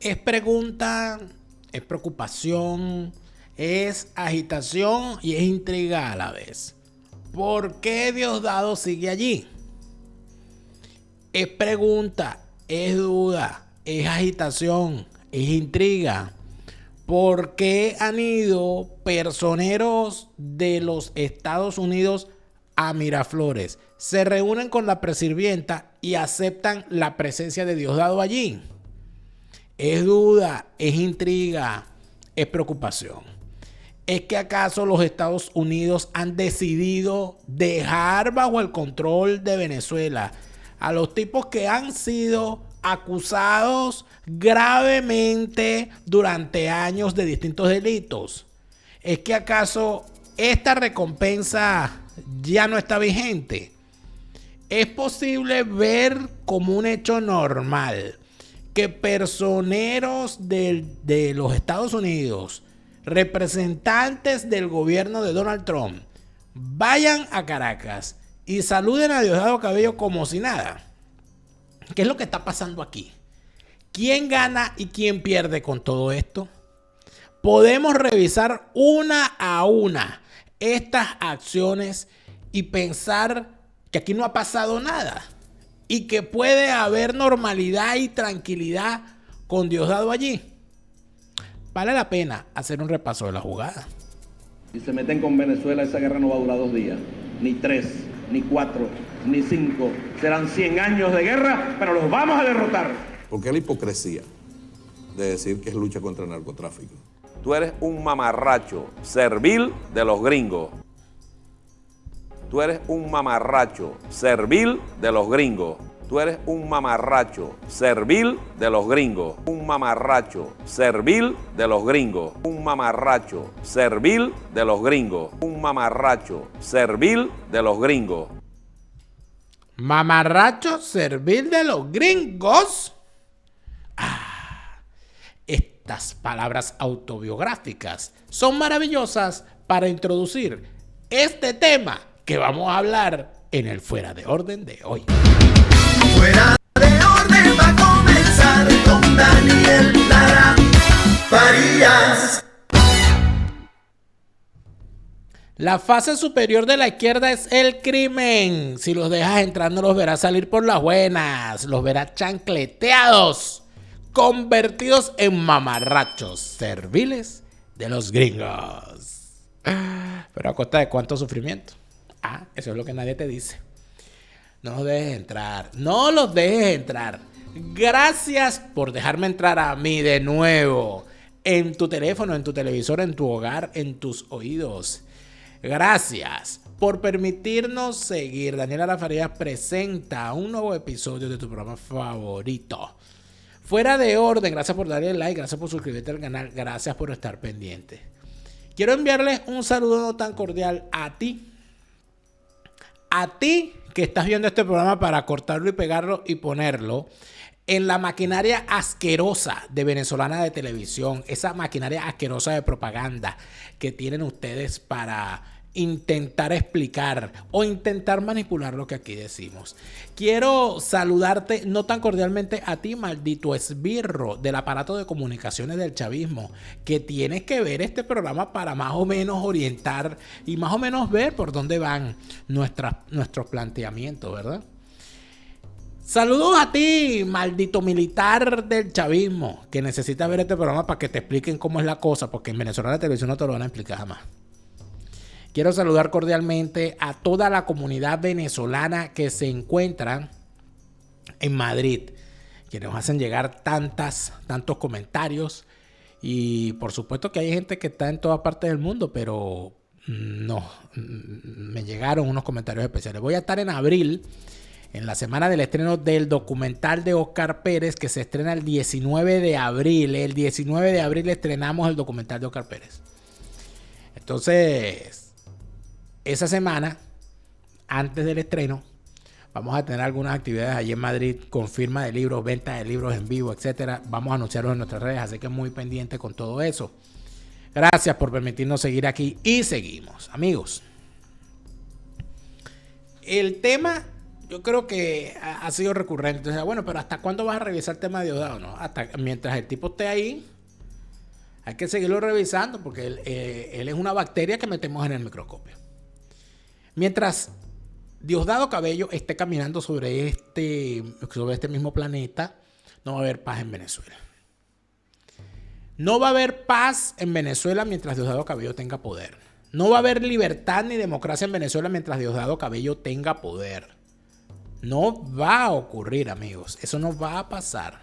Es pregunta, es preocupación, es agitación y es intriga a la vez. ¿Por qué Diosdado sigue allí? Es pregunta, es duda, es agitación, es intriga. ¿Por qué han ido personeros de los Estados Unidos a Miraflores? Se reúnen con la presirvienta y aceptan la presencia de Diosdado allí. Es duda, es intriga, es preocupación. ¿Es que acaso los Estados Unidos han decidido dejar bajo el control de Venezuela a los tipos que han sido acusados gravemente durante años de distintos delitos? ¿Es que acaso esta recompensa ya no está vigente? Es posible ver como un hecho normal que personeros de los Estados Unidos, representantes del gobierno de Donald Trump, vayan a Caracas y saluden a Diosdado Cabello como si nada. ¿Qué es lo que está pasando aquí? ¿Quién gana y quién pierde con todo esto? Podemos revisar una a una estas acciones y pensar que aquí no ha pasado nada y que puede haber normalidad y tranquilidad con Diosdado allí. Vale la pena hacer un repaso de la jugada. Si se meten con Venezuela, esa guerra no va a durar 2 días, ni 3, ni 4, ni 5. Serán 100 años de guerra, pero los vamos a derrotar. Porque es la hipocresía de decir que es lucha contra el narcotráfico. Tú eres un mamarracho servil de los gringos. Tú eres un mamarracho servil de los gringos. Tú eres un mamarracho servil de los gringos. Un mamarracho servil de los gringos. Un mamarracho servil de los gringos. Un mamarracho servil de los gringos. Mamarracho servil de los gringos. Estas palabras autobiográficas son maravillosas para introducir este tema que vamos a hablar en el Fuera de Orden de hoy. Fuera de orden va a comenzar con Daniel Lara Farías. La fase superior de la izquierda es el crimen. Si los dejas entrar no los verás salir por las buenas. Los verás chancleteados, convertidos en mamarrachos serviles de los gringos. Pero a costa de cuánto sufrimiento. Eso es lo que nadie te dice. No los dejes entrar. No los dejes entrar. Gracias por dejarme entrar a mí de nuevo. En tu teléfono, en tu televisor, en tu hogar, en tus oídos. Gracias por permitirnos seguir. Daniel Lara Farías presenta un nuevo episodio de tu programa favorito. Fuera de Orden. Gracias por darle like. Gracias por suscribirte al canal. Gracias por estar pendiente. Quiero enviarles un saludo no tan cordial a ti. A ti que estás viendo este programa para cortarlo y pegarlo y ponerlo en la maquinaria asquerosa de venezolana de televisión, esa maquinaria asquerosa de propaganda que tienen ustedes para intentar explicar o intentar manipular lo que aquí decimos. Quiero saludarte no tan cordialmente a ti, maldito esbirro del aparato de comunicaciones del chavismo, que tienes que ver este programa para más o menos orientar y más o menos ver por dónde van nuestros planteamientos, ¿verdad? Saludos a ti, maldito militar del chavismo, que necesita ver este programa para que te expliquen cómo es la cosa, porque en Venezuela la televisión no te lo van a explicar jamás. Quiero saludar cordialmente a toda la comunidad venezolana que se encuentra en Madrid, que nos hacen llegar tantos comentarios. Y por supuesto que hay gente que está en todas partes del mundo, pero no, me llegaron unos comentarios especiales. Voy a estar en abril, en la semana del estreno del documental de Oscar Pérez, que se estrena el 19 de abril. El 19 de abril estrenamos el documental de Oscar Pérez. Entonces, esa semana, antes del estreno, vamos a tener algunas actividades allí en Madrid con firma de libros, venta de libros en vivo, etcétera. Vamos a anunciarlos en nuestras redes, así que muy pendiente con todo eso. Gracias por permitirnos seguir aquí y seguimos, amigos. El tema yo creo que ha sido recurrente. Entonces, bueno, pero ¿hasta cuándo vas a revisar el tema de Diosdado? No, hasta mientras el tipo esté ahí, hay que seguirlo revisando porque él es una bacteria que metemos en el microscopio. Mientras Diosdado Cabello esté caminando sobre este mismo planeta, no va a haber paz en Venezuela. No va a haber paz en Venezuela mientras Diosdado Cabello tenga poder. No va a haber libertad ni democracia en Venezuela mientras Diosdado Cabello tenga poder. No va a ocurrir, amigos. Eso no va a pasar.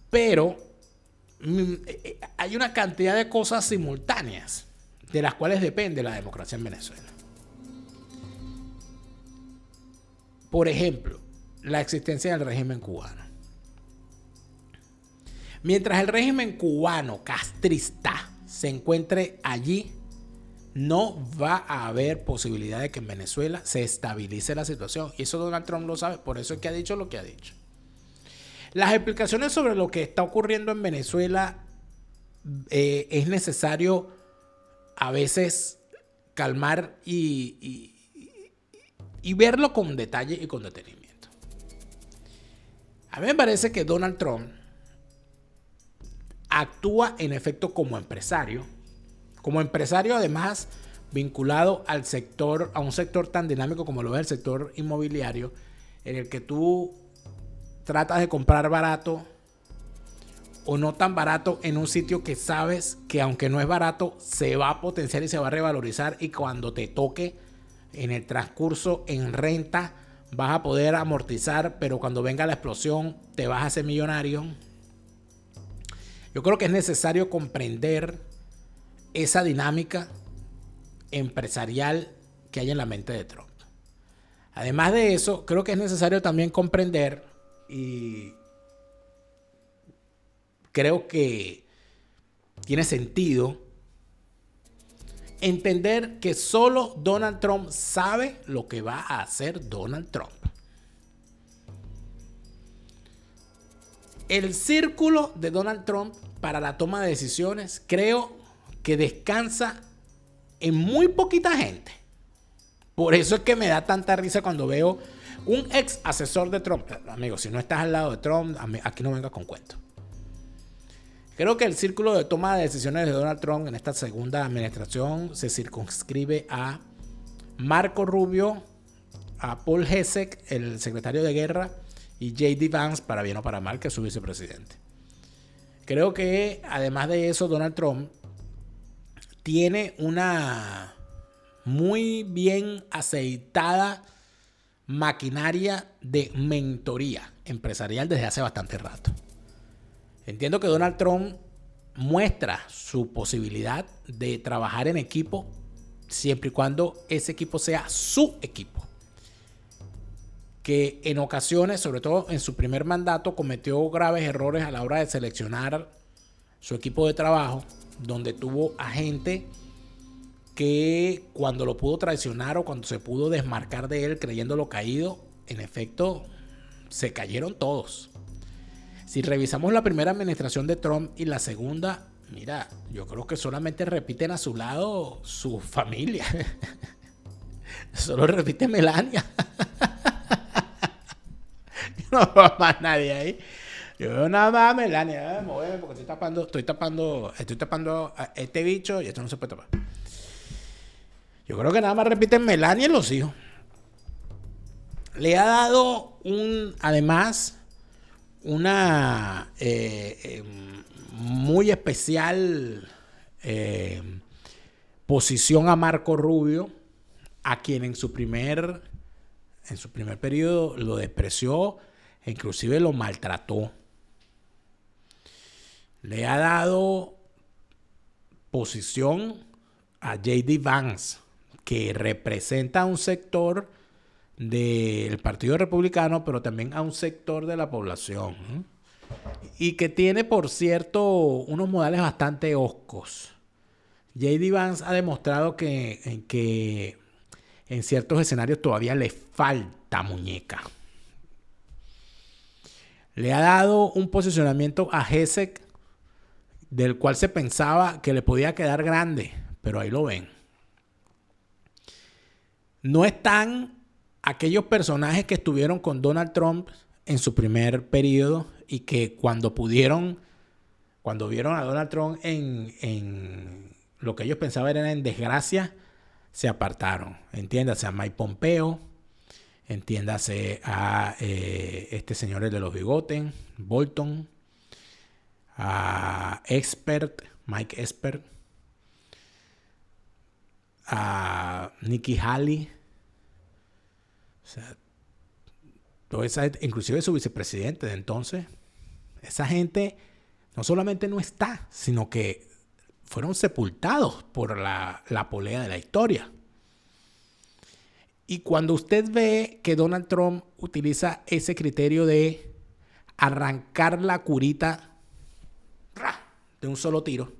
Pero hay una cantidad de cosas simultáneas de las cuales depende la democracia en Venezuela. Por ejemplo, la existencia del régimen cubano. Mientras el régimen cubano castrista se encuentre allí, no va a haber posibilidad de que en Venezuela se estabilice la situación. Y eso Donald Trump lo sabe, por eso es que ha dicho lo que ha dicho. Las explicaciones sobre lo que está ocurriendo en Venezuela es necesario a veces calmar y verlo con detalle y con detenimiento. A mí me parece que Donald Trump actúa en efecto como empresario además vinculado al sector, a un sector tan dinámico como lo es el sector inmobiliario, en el que tú tratas de comprar barato o no tan barato en un sitio que sabes que aunque no es barato, se va a potenciar y se va a revalorizar, y cuando te toque en el transcurso en renta vas a poder amortizar, pero cuando venga la explosión te vas a hacer millonario. Yo creo que es necesario comprender esa dinámica empresarial que hay en la mente de Trump. Además de eso, creo que es necesario también comprender, y creo que tiene sentido, entender que solo Donald Trump sabe lo que va a hacer Donald Trump. El círculo de Donald Trump para la toma de decisiones creo que descansa en muy poquita gente. Por eso es que me da tanta risa cuando veo un ex asesor de Trump. Amigo, si no estás al lado de Trump, aquí no vengas con cuentos. Creo que el círculo de toma de decisiones de Donald Trump en esta segunda administración se circunscribe a Marco Rubio, a Paul Hesek, el secretario de guerra, y J.D. Vance, para bien o para mal, que es su vicepresidente. Creo que además de eso, Donald Trump tiene una muy bien aceitada maquinaria de mentoría empresarial desde hace bastante rato. Entiendo que Donald Trump muestra su posibilidad de trabajar en equipo siempre y cuando ese equipo sea su equipo. Que en ocasiones, sobre todo en su primer mandato, cometió graves errores a la hora de seleccionar su equipo de trabajo, donde tuvo a gente que cuando lo pudo traicionar o cuando se pudo desmarcar de él creyéndolo caído, en efecto, se cayeron todos. Si revisamos la primera administración de Trump y la segunda, mira, yo creo que solamente repiten a su lado su familia. Solo repite Melania. No va más nadie ahí. Yo veo nada más a Melania. Moverme porque estoy tapando a este bicho y esto no se puede tapar. Yo creo que nada más repiten Melania y los hijos. Le ha dado además una muy especial posición a Marco Rubio, a quien en su primer periodo lo despreció e inclusive lo maltrató. Le ha dado posición a J.D. Vance, que representa a un sector del Partido Republicano, pero también a un sector de la población, ¿eh? Y que tiene, por cierto, unos modales bastante hoscos. J.D. Vance ha demostrado que en ciertos escenarios todavía le falta muñeca. Le ha dado un posicionamiento a Hesek, del cual se pensaba que le podía quedar grande, pero ahí lo ven. No están aquellos personajes que estuvieron con Donald Trump en su primer periodo y que cuando vieron a Donald Trump en lo que ellos pensaban era en desgracia, se apartaron. Entiéndase a Mike Pompeo, entiéndase a este señor el de los bigotes, Bolton, a Mike Esper, a Nikki Haley, o sea, toda esa, inclusive su vicepresidente de entonces. Esa gente no solamente no está, sino que fueron sepultados por la polea de la historia. Y cuando usted ve que Donald Trump utiliza ese criterio de arrancar la curita de un solo tiro,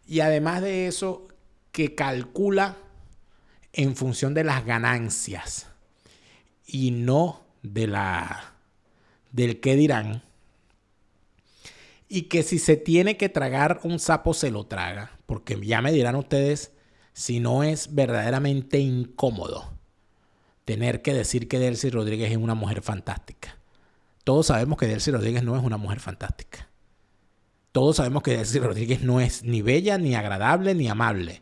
y además de eso, que calcula en función de las ganancias y no del qué dirán, y que si se tiene que tragar un sapo se lo traga, porque ya me dirán ustedes si no es verdaderamente incómodo tener que decir que Delcy Rodríguez es una mujer fantástica. Todos sabemos que Delcy Rodríguez no es una mujer fantástica. Todos sabemos que Delcy Rodríguez no es ni bella, ni agradable, ni amable.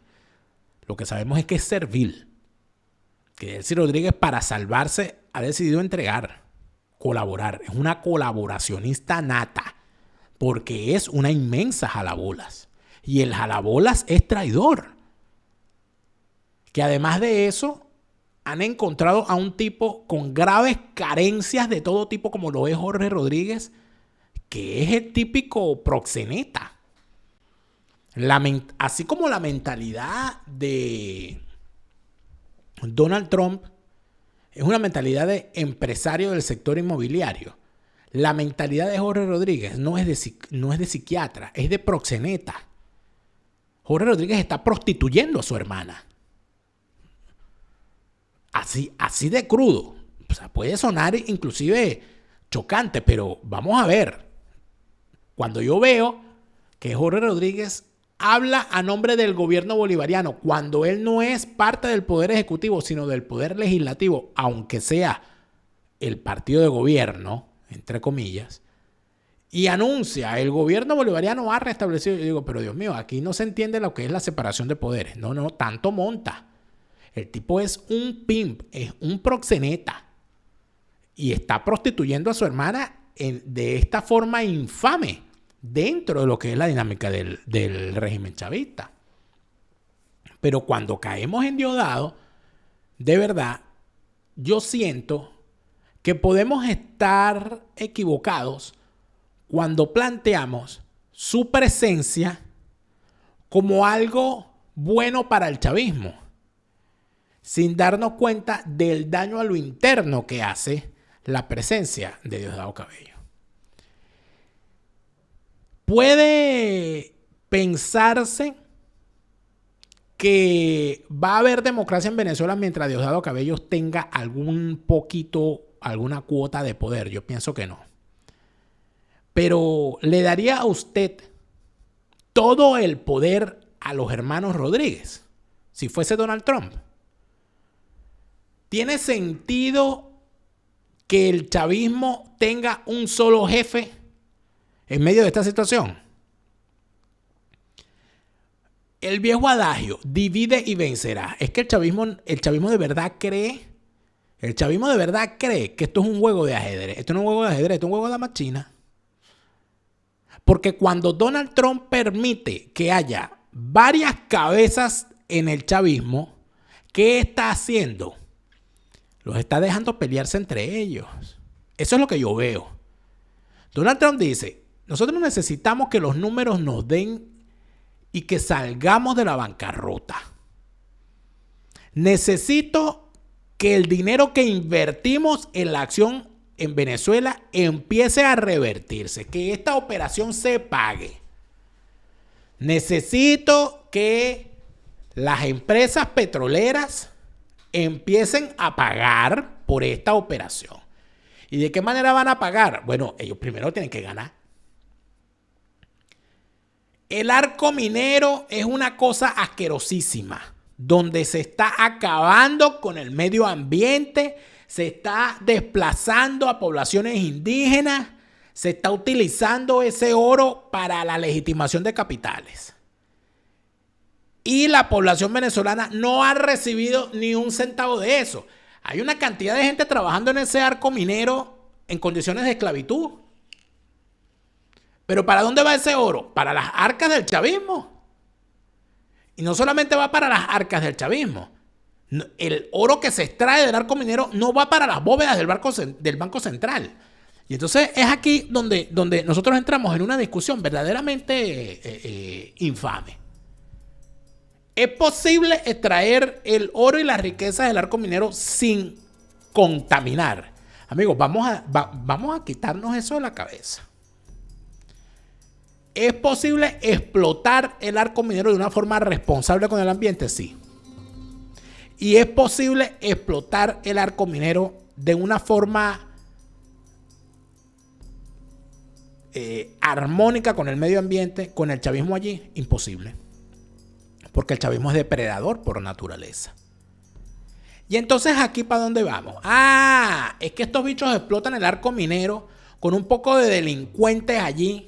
Lo que sabemos es que es servil. Que Delcy Rodríguez, para salvarse, ha decidido entregar, colaborar. Es una colaboracionista nata, porque es una inmensa jalabolas. Y el jalabolas es traidor. Que además de eso, han encontrado a un tipo con graves carencias de todo tipo, como lo es Jorge Rodríguez, que es el típico proxeneta. Así como la mentalidad de Donald Trump es una mentalidad de empresario del sector inmobiliario, la mentalidad de Jorge Rodríguez no es de psiquiatra, es de proxeneta. Jorge Rodríguez está prostituyendo a su hermana. Así de crudo. O sea, puede sonar inclusive chocante, pero vamos a ver. Cuando yo veo que Jorge Rodríguez habla a nombre del gobierno bolivariano, cuando él no es parte del poder ejecutivo, sino del poder legislativo, aunque sea el partido de gobierno, entre comillas, y anuncia, el gobierno bolivariano ha restablecido. Yo digo, pero Dios mío, aquí no se entiende lo que es la separación de poderes. No, tanto monta. El tipo es un pimp, es un proxeneta. Y está prostituyendo a su hermana de esta forma infame dentro de lo que es la dinámica del régimen chavista. Pero cuando caemos en Diosdado, de verdad, yo siento que podemos estar equivocados cuando planteamos su presencia como algo bueno para el chavismo, sin darnos cuenta del daño a lo interno que hace la presencia de Diosdado Cabello. Puede pensarse que va a haber democracia en Venezuela mientras Diosdado Cabello tenga alguna cuota de poder. Yo pienso que no. Pero le daría a usted todo el poder a los hermanos Rodríguez si fuese Donald Trump. ¿Tiene sentido que el chavismo tenga un solo jefe en medio de esta situación? El viejo adagio, divide y vencerá. Es que el chavismo de verdad cree que esto es un juego de ajedrez. Esto no es un juego de ajedrez, esto es un juego de damas chinas. Porque cuando Donald Trump permite que haya varias cabezas en el chavismo, ¿qué está haciendo? Los está dejando pelearse entre ellos. Eso es lo que yo veo. Donald Trump dice, nosotros necesitamos que los números nos den y que salgamos de la bancarrota. Necesito que el dinero que invertimos en la acción en Venezuela empiece a revertirse, que esta operación se pague. Necesito que las empresas petroleras empiecen a pagar por esta operación. ¿Y de qué manera van a pagar? Bueno, ellos primero tienen que ganar. El arco minero es una cosa asquerosísima. donde se está acabando con el medio ambiente, se está desplazando a poblaciones indígenas, se está utilizando ese oro para la legitimación de capitales. Y la población venezolana no ha recibido ni un centavo de eso. Hay una cantidad de gente trabajando en ese arco minero en condiciones de esclavitud. Pero ¿para dónde va ese oro? Para las arcas del chavismo. Y no solamente va para las arcas del chavismo. El oro que se extrae del arco minero no va para las bóvedas del Banco Central. Y entonces es aquí donde nosotros entramos en una discusión verdaderamente infame. ¿Es posible extraer el oro y las riquezas del arco minero sin contaminar? Amigos, vamos a quitarnos eso de la cabeza. ¿Es posible explotar el arco minero de una forma responsable con el ambiente? Sí. ¿Y es posible explotar el arco minero de una forma armónica con el medio ambiente, con el chavismo allí? Imposible. Porque el chavismo es depredador por naturaleza. Y entonces, ¿aquí para dónde vamos? Es que estos bichos explotan el arco minero con un poco de delincuentes allí.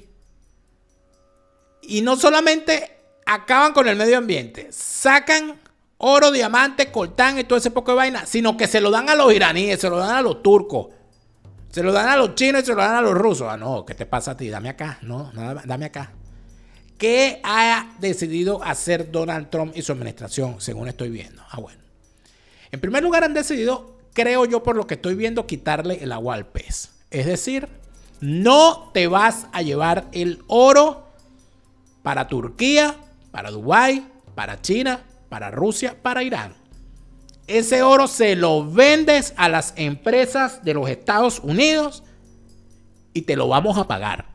Y no solamente acaban con el medio ambiente, sacan oro, diamante, coltán y todo ese poco de vaina, sino que se lo dan a los iraníes, se lo dan a los turcos, se lo dan a los chinos y se lo dan a los rusos. No, ¿qué te pasa a ti? Dame acá. No, nada, dame acá. ¿Qué ha decidido hacer Donald Trump y su administración, según estoy viendo? Bueno. En primer lugar, han decidido, creo yo por lo que estoy viendo, quitarle el agua al pez. Es decir, no te vas a llevar el oro para Turquía, para Dubái, para China, para Rusia, para Irán. Ese oro se lo vendes a las empresas de los Estados Unidos y te lo vamos a pagar.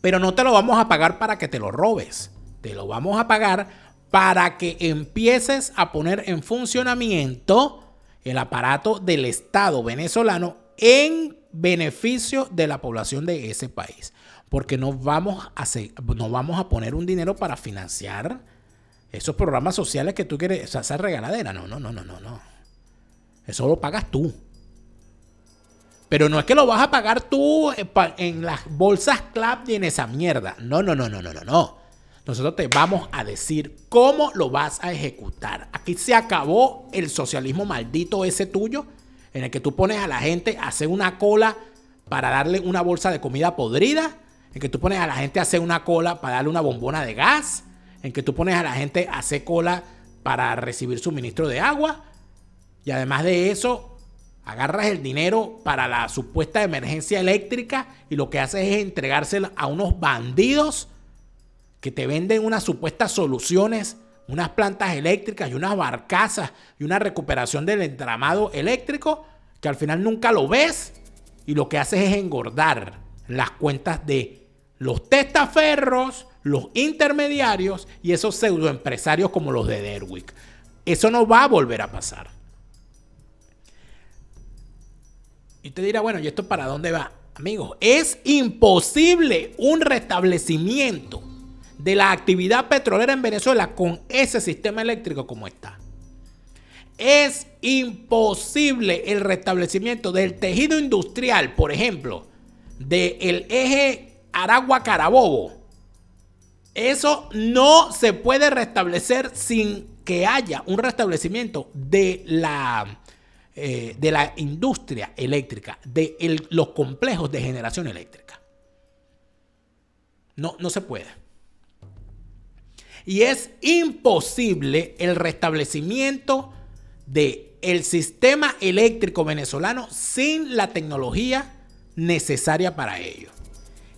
Pero no te lo vamos a pagar para que te lo robes. Te lo vamos a pagar para que empieces a poner en funcionamiento el aparato del Estado venezolano en beneficio de la población de ese país. Porque no vamos a poner un dinero para financiar esos programas sociales que tú quieres, o sea, esa regaladera. No. Eso lo pagas tú. Pero no es que lo vas a pagar tú en las bolsas CLAP y en esa mierda. No. Nosotros te vamos a decir cómo lo vas a ejecutar. Aquí se acabó el socialismo maldito ese tuyo, en el que tú pones a la gente a hacer una cola para darle una bolsa de comida podrida, en que tú pones a la gente a hacer una cola para darle una bombona de gas, en que tú pones a la gente a hacer cola para recibir suministro de agua. Y además de eso, agarras el dinero para la supuesta emergencia eléctrica y lo que haces es entregárselo a unos bandidos que te venden unas supuestas soluciones, unas plantas eléctricas y unas barcazas y una recuperación del entramado eléctrico que al final nunca lo ves y lo que haces es engordar las cuentas de los testaferros, los intermediarios y esos pseudoempresarios como los de Derwick. Eso no va a volver a pasar. Y te dirá, bueno, ¿y esto para dónde va? Amigos, es imposible un restablecimiento de la actividad petrolera en Venezuela con ese sistema eléctrico como está. Es imposible el restablecimiento del tejido industrial, por ejemplo, del eje Aragua-Carabobo. Eso no se puede restablecer sin que haya un restablecimiento de la industria eléctrica, de los complejos de generación eléctrica. No se puede. Y es imposible el restablecimiento del sistema eléctrico venezolano sin la tecnología necesaria para ello.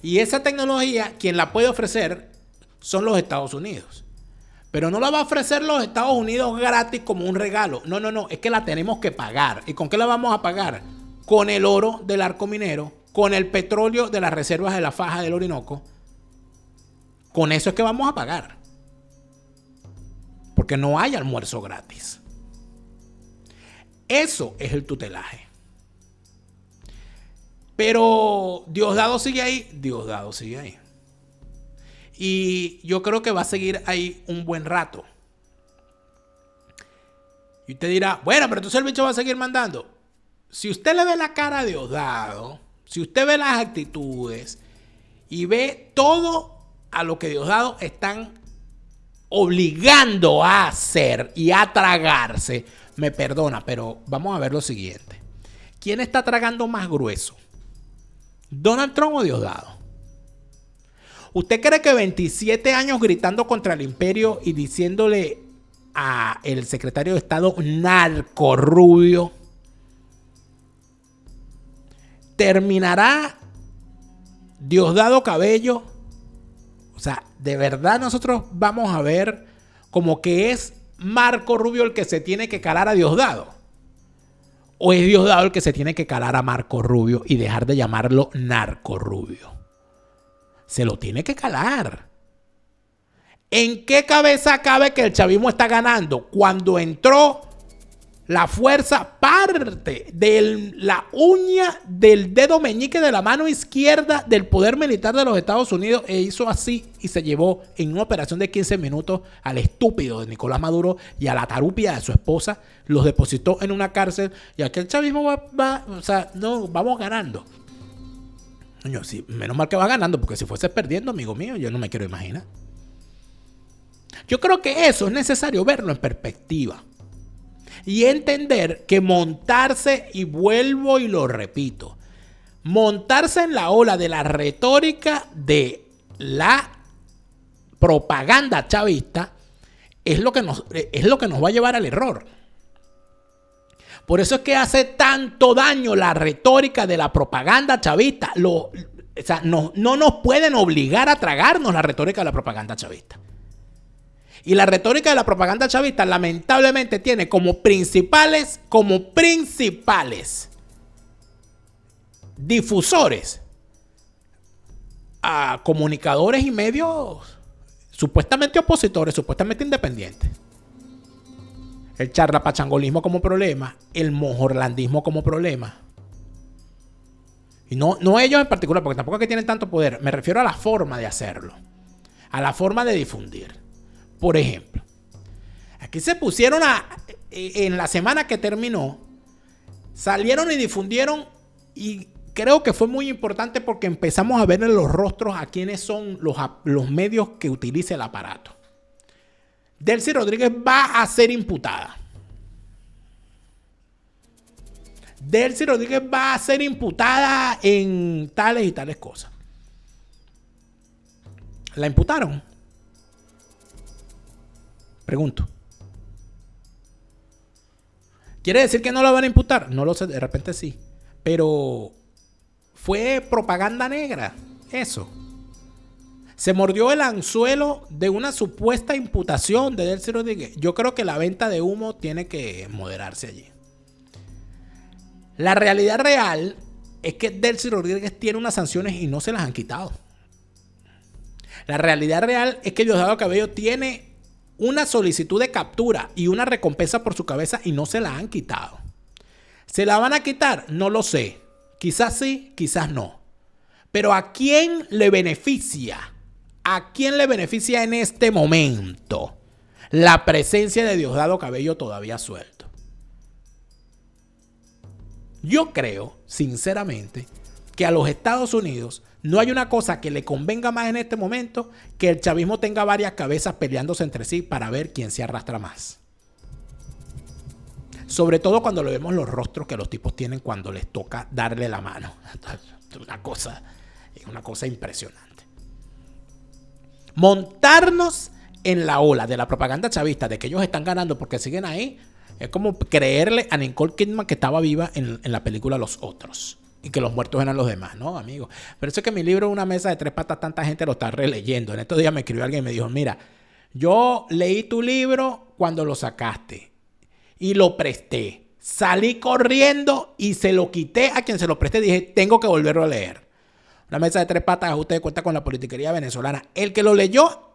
Y esa tecnología, quien la puede ofrecer son los Estados Unidos. Pero no la va a ofrecer los Estados Unidos gratis como un regalo. No, es que la tenemos que pagar. ¿Y con qué la vamos a pagar? Con el oro del arco minero, con el petróleo de las reservas de la faja del Orinoco. Con eso es que vamos a pagar. Porque no hay almuerzo gratis. Eso es el tutelaje. Pero Diosdado sigue ahí. Y yo creo que va a seguir ahí un buen rato. Y usted dirá, bueno, pero entonces el bicho va a seguir mandando. Si usted le ve la cara a Diosdado, si usted ve las actitudes y ve todo a lo que Diosdado están obligando a hacer y a tragarse, me perdona, pero vamos a ver lo siguiente. ¿Quién está tragando más grueso? ¿Donald Trump o Diosdado? ¿Usted cree que 27 años gritando contra el imperio y diciéndole a el secretario de Estado narco rubio terminará Diosdado Cabello? O sea, de verdad nosotros vamos a ver como que es Marco Rubio el que se tiene que calar a Diosdado. ¿O es Diosdado el que se tiene que calar a Marco Rubio y dejar de llamarlo narco rubio? Se lo tiene que calar. ¿En qué cabeza cabe que el chavismo está ganando? Cuando entró la fuerza, parte de la uña del dedo meñique de la mano izquierda del poder militar de los Estados Unidos e hizo así y se llevó en una operación de 15 minutos al estúpido de Nicolás Maduro y a la tarupia de su esposa, los depositó en una cárcel y aquí el chavismo vamos ganando. Coño, sí, menos mal que va ganando, porque si fuese perdiendo, amigo mío, yo no me quiero imaginar. Yo creo que eso es necesario verlo en perspectiva. Y entender que montarse, y vuelvo y lo repito, montarse en la ola de la retórica de la propaganda chavista es lo que nos va a llevar al error. Por eso es que hace tanto daño la retórica de la propaganda chavista. No nos pueden obligar a tragarnos la retórica de la propaganda chavista. Y la retórica de la propaganda chavista lamentablemente tiene como principales difusores a comunicadores y medios supuestamente opositores, supuestamente independientes. El charlapachangolismo como problema, el mojorlandismo como problema. Y no ellos en particular, porque tampoco es que tienen tanto poder. Me refiero a la forma de hacerlo, a la forma de difundir. Por ejemplo, aquí se pusieron en la semana que terminó, salieron y difundieron, y creo que fue muy importante porque empezamos a ver en los rostros a quiénes son los medios que utiliza el aparato. Delcy Rodríguez va a ser imputada. Delcy Rodríguez va a ser imputada en tales y tales cosas. ¿La imputaron? Pregunto. ¿Quiere decir que no la van a imputar? No lo sé, de repente sí. Pero fue propaganda negra, eso. Se mordió el anzuelo de una supuesta imputación de Delcy Rodríguez. Yo creo que la venta de humo tiene que moderarse allí. La realidad real es que Delcy Rodríguez tiene unas sanciones y no se las han quitado. La realidad real es que Diosdado Cabello tiene una solicitud de captura y una recompensa por su cabeza y no se la han quitado. ¿Se la van a quitar? No lo sé. Quizás sí, quizás no. Pero ¿a quién le beneficia? ¿A quién le beneficia en este momento la presencia de Diosdado Cabello todavía suelto? Yo creo, sinceramente, que a los Estados Unidos no hay una cosa que le convenga más en este momento que el chavismo tenga varias cabezas peleándose entre sí para ver quién se arrastra más. Sobre todo cuando le vemos los rostros que los tipos tienen cuando les toca darle la mano. Es una cosa impresionante. Montarnos en la ola de la propaganda chavista de que ellos están ganando porque siguen ahí es como creerle a Nicole Kidman que estaba viva en la película Los Otros. Y que los muertos eran los demás, ¿no, amigo? Pero eso es que mi libro, Una mesa de tres patas, tanta gente lo está releyendo. En estos días me escribió alguien y me dijo, mira, yo leí tu libro cuando lo sacaste y lo presté. Salí corriendo y se lo quité a quien se lo presté. Dije, tengo que volverlo a leer. Una mesa de tres patas, ajuste de cuenta con la politiquería venezolana. El que lo leyó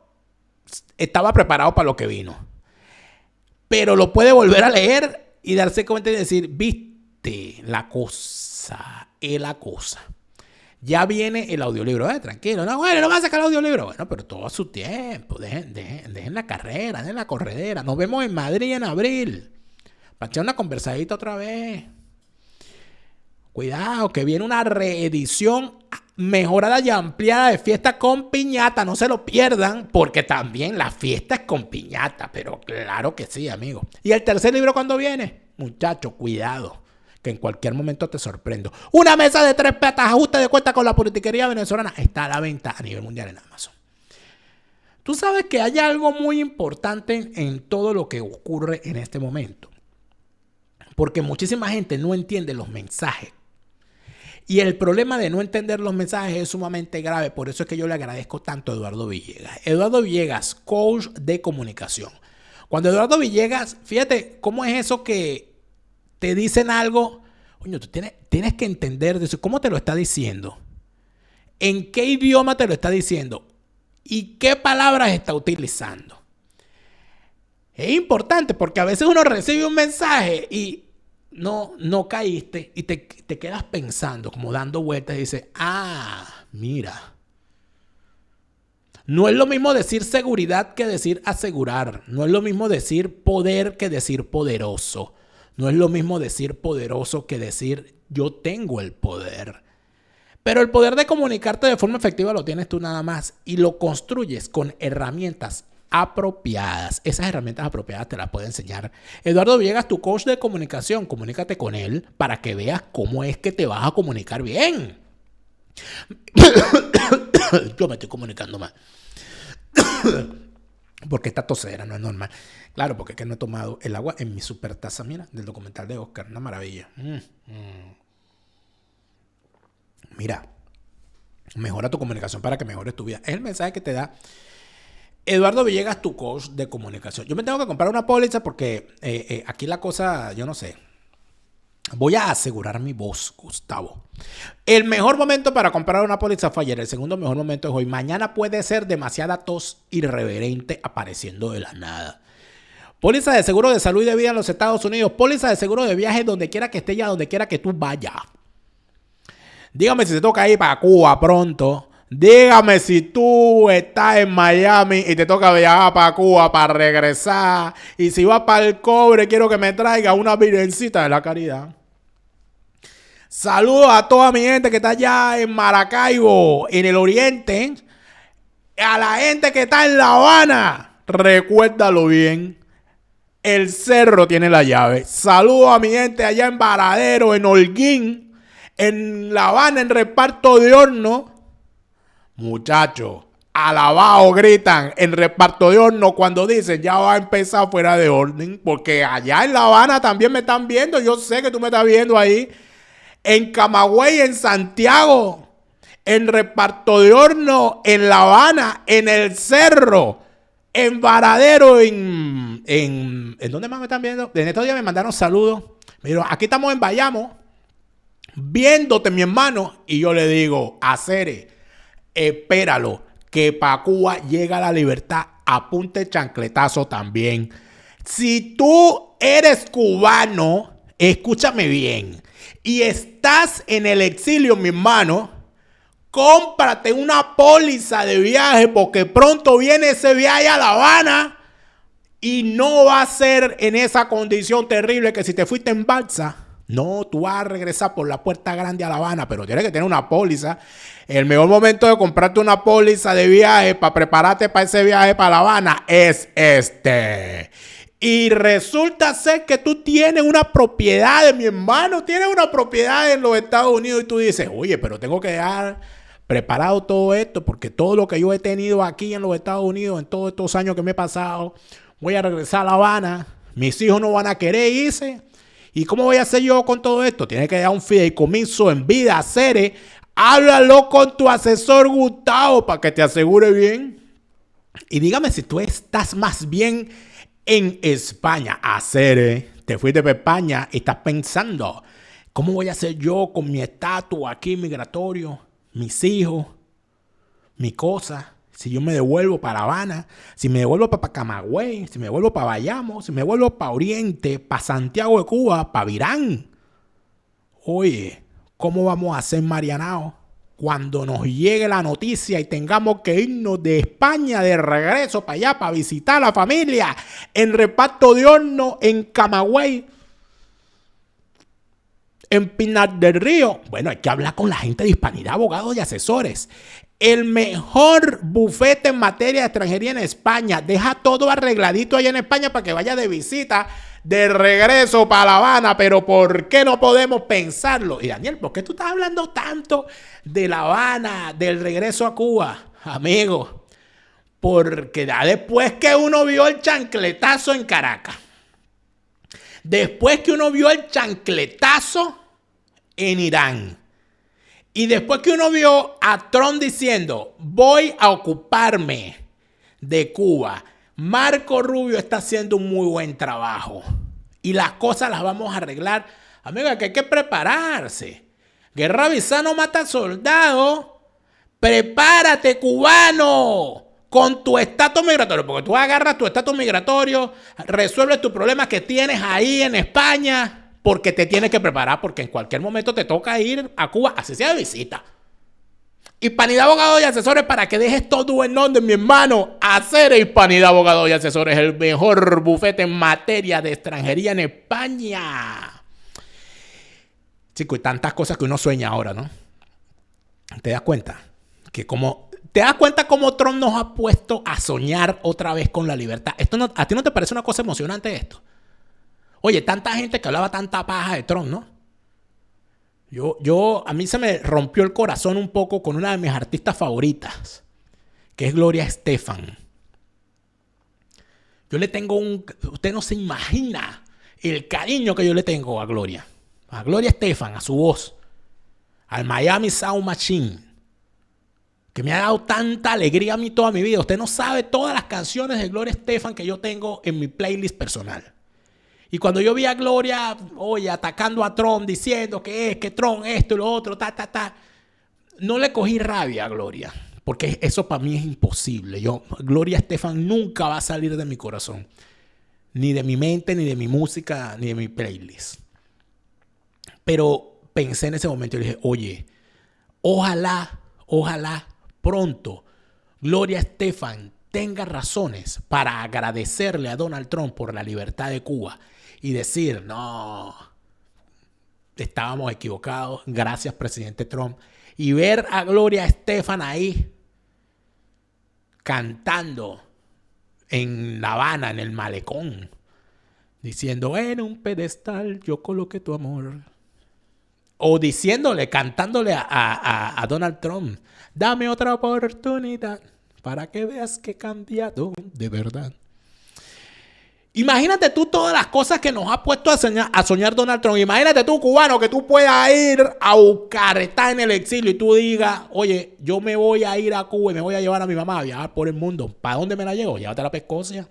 estaba preparado para lo que vino. Pero lo puede volver a leer y darse cuenta y decir, viste la cosa. Es la cosa. Ya viene el audiolibro. Tranquilo. No, bueno, no va a sacar el audiolibro. Bueno, pero todo a su tiempo. Dejen la carrera, dejen la corredera. Nos vemos en Madrid en abril. Para echar una conversadita otra vez. Cuidado, que viene una reedición mejorada y ampliada de Fiesta con Piñata. No se lo pierdan, porque también la fiesta es con piñata. Pero claro que sí, amigo. ¿Y el tercer libro cuándo viene? Muchacho, cuidado, que en cualquier momento te sorprendo. Una mesa de 3 patas, ajuste de cuenta con la politiquería venezolana. Está a la venta a nivel mundial en Amazon. Tú sabes que hay algo muy importante en todo lo que ocurre en este momento. Porque muchísima gente no entiende los mensajes. Y el problema de no entender los mensajes es sumamente grave. Por eso es que yo le agradezco tanto a Eduardo Villegas. Eduardo Villegas, coach de comunicación. Cuando Eduardo Villegas, fíjate cómo es eso que te dicen algo. Coño, tú tienes que entender de eso. ¿Cómo te lo está diciendo? ¿En qué idioma te lo está diciendo? ¿Y qué palabras está utilizando? Es importante porque a veces uno recibe un mensaje y no caíste y te quedas pensando, como dando vueltas y dices, mira. No es lo mismo decir seguridad que decir asegurar. No es lo mismo decir poder que decir poderoso. No es lo mismo decir poderoso que decir yo tengo el poder. Pero el poder de comunicarte de forma efectiva lo tienes tú nada más y lo construyes con herramientas apropiadas. Esas herramientas apropiadas te las puede enseñar Eduardo Villegas, tu coach de comunicación. Comunícate con él para que veas cómo es que te vas a comunicar bien. Yo me estoy comunicando mal. Porque esta tosera no es normal. Claro, porque es que no he tomado el agua en mi super taza, mira, del documental de Oscar. Una maravilla. Mira, mejora tu comunicación para que mejores tu vida. Es el mensaje que te da Eduardo Villegas, tu coach de comunicación. Yo me tengo que comprar una póliza porque aquí la cosa, yo no sé. Voy a asegurar mi voz, Gustavo. El mejor momento para comprar una póliza fue ayer. El segundo mejor momento es hoy. Mañana puede ser demasiada tos irreverente apareciendo de la nada. Póliza de seguro de salud y de vida en los Estados Unidos. Póliza de seguro de viaje donde quiera que esté y a donde quiera que tú vayas. Dígame si te toca ir para Cuba pronto. Dígame si tú estás en Miami y te toca viajar para Cuba para regresar. Y si vas para el Cobre, quiero que me traiga una virgencita de la caridad. Saludos a toda mi gente que está allá en Maracaibo, en el oriente. A la gente que está en La Habana, recuérdalo bien. El cerro tiene la llave. Saludos a mi gente allá en Varadero, en Holguín, en La Habana, en Reparto de Horno. Muchachos, alabados gritan en Reparto de Horno cuando dicen ya va a empezar fuera de orden. Porque allá en La Habana también me están viendo. Yo sé que tú me estás viendo ahí. En Camagüey, en Santiago, en Reparto de Horno, en La Habana, en El Cerro, en Varadero, ¿en dónde más me están viendo? En estos días me mandaron saludos. Me dijeron, aquí estamos en Bayamo, viéndote, mi hermano. Y yo le digo, Acere, espéralo, que pa' Cuba llega la libertad. Apunte chancletazo también. Si tú eres cubano, escúchame bien, y estás en el exilio, mi hermano, cómprate una póliza de viaje porque pronto viene ese viaje a La Habana y no va a ser en esa condición terrible que si te fuiste en balsa. No, tú vas a regresar por la puerta grande a La Habana, pero tienes que tener una póliza. El mejor momento de comprarte una póliza de viaje para prepararte para ese viaje para La Habana es este. Y resulta ser que tú tienes una propiedad, mi hermano, tienes una propiedad en los Estados Unidos y tú dices, oye, pero tengo que dejar preparado todo esto porque todo lo que yo he tenido aquí en los Estados Unidos en todos estos años que me he pasado, voy a regresar a La Habana, mis hijos no van a querer irse. ¿Y cómo voy a hacer yo con todo esto? Tienes que dar un fideicomiso en vida, Cere. Háblalo con tu asesor Gustavo para que te asegure bien. Y dígame si tú estás más bien en España. Cere, te fuiste para España y estás pensando, ¿cómo voy a hacer yo con mi estatus aquí migratorio? Mis hijos, mi cosa. Si yo me devuelvo para La Habana, si me devuelvo para Camagüey, si me devuelvo para Bayamo, si me devuelvo para Oriente, para Santiago de Cuba, para Virán. Oye, ¿cómo vamos a hacer Marianao cuando nos llegue la noticia y tengamos que irnos de España de regreso para allá, para visitar a la familia en Reparto de Horno, en Camagüey? En Pinar del Río, bueno, hay que hablar con la gente de Hispanidad, abogados y asesores. El mejor bufete en materia de extranjería en España. Deja todo arregladito allá en España para que vaya de visita, de regreso para La Habana. Pero ¿por qué no podemos pensarlo? Y Daniel, ¿por qué tú estás hablando tanto de La Habana, del regreso a Cuba? Amigo, porque ya después que uno vio el chancletazo en Caracas, después que uno vio el chancletazo en Irán, y después que uno vio a Trump diciendo, voy a ocuparme de Cuba, Marco Rubio está haciendo un muy buen trabajo y las cosas las vamos a arreglar. Amigo, que hay que prepararse. Guerra avisada mata soldados. Prepárate, cubano, con tu estatus migratorio, porque tú agarras tu estatus migratorio, resuelves tus problemas que tienes ahí en España, porque te tienes que preparar, porque en cualquier momento te toca ir a Cuba, así sea de visita. Hispanidad, Abogados y Asesores, para que dejes todo en orden, mi hermano. Hacer Hispanidad, Abogados y Asesores, el mejor bufete en materia de extranjería en España. Chico, y tantas cosas que uno sueña ahora, ¿no? ¿Te das cuenta? ¿Te das cuenta cómo Trump nos ha puesto a soñar otra vez con la libertad? ¿A ti no te parece una cosa emocionante esto? Oye, tanta gente que hablaba tanta paja de Trump, ¿no? A mí se me rompió el corazón un poco con una de mis artistas favoritas, que es Gloria Estefan. Yo le tengo usted no se imagina el cariño que yo le tengo a Gloria Estefan, a su voz, al Miami Sound Machine, que me ha dado tanta alegría a mí toda mi vida. Usted no sabe todas las canciones de Gloria Estefan que yo tengo en mi playlist personal. Y cuando yo vi a Gloria, oye, atacando a Trump, diciendo que Trump esto y lo otro, no le cogí rabia a Gloria, porque eso para mí es imposible. Gloria Estefan nunca va a salir de mi corazón, ni de mi mente, ni de mi música, ni de mi playlist. Pero pensé en ese momento y dije, oye, ojalá pronto Gloria Estefan tenga razones para agradecerle a Donald Trump por la libertad de Cuba y decir, no, estábamos equivocados, gracias presidente Trump. Y ver a Gloria Estefan ahí cantando en La Habana, en el malecón, diciendo, en un pedestal yo coloqué tu amor. O cantándole a Donald Trump, dame otra oportunidad para que veas que he cambiado de verdad. Imagínate tú todas las cosas que nos ha puesto a soñar Donald Trump. Imagínate tú, cubano, que tú puedas ir a buscar, estar en el exilio y tú digas, oye, yo me voy a ir a Cuba y me voy a llevar a mi mamá a viajar por el mundo. ¿Para dónde me la llevo? Llévatela para Escocia.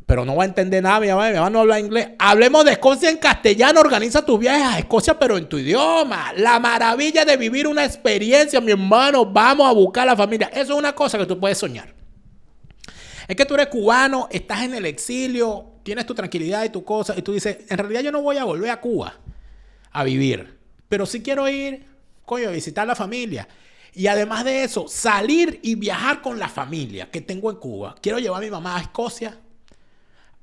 Pero no va a entender nada, mi mamá no habla inglés. Hablemos de Escocia en castellano. Organiza tus viajes a Escocia, pero en tu idioma. La maravilla de vivir una experiencia, mi hermano. Vamos a buscar a la familia. Eso es una cosa que tú puedes soñar. Es que tú eres cubano, estás en el exilio, tienes tu tranquilidad y tu cosa, y tú dices, en realidad yo no voy a volver a Cuba a vivir, pero sí quiero ir, a visitar a la familia. Y además de eso, salir y viajar con la familia que tengo en Cuba. Quiero llevar a mi mamá a Escocia.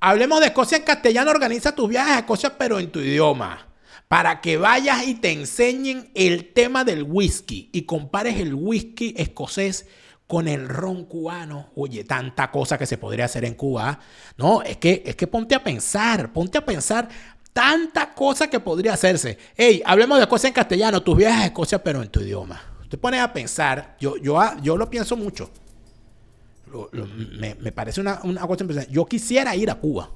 Hablemos de Escocia en castellano. Organiza tus viajes a Escocia, pero en tu idioma. Para que vayas y te enseñen el tema del whisky y compares el whisky escocés con el ron cubano. Oye, tanta cosa que se podría hacer en Cuba. No, es que ponte a pensar tanta cosa que podría hacerse. Hey, hablemos de Escocia en castellano. Tus viajes a Escocia, pero en tu idioma. Te pones a pensar. Yo lo pienso mucho. Me parece una cosa impresionante. Yo quisiera ir a Cuba.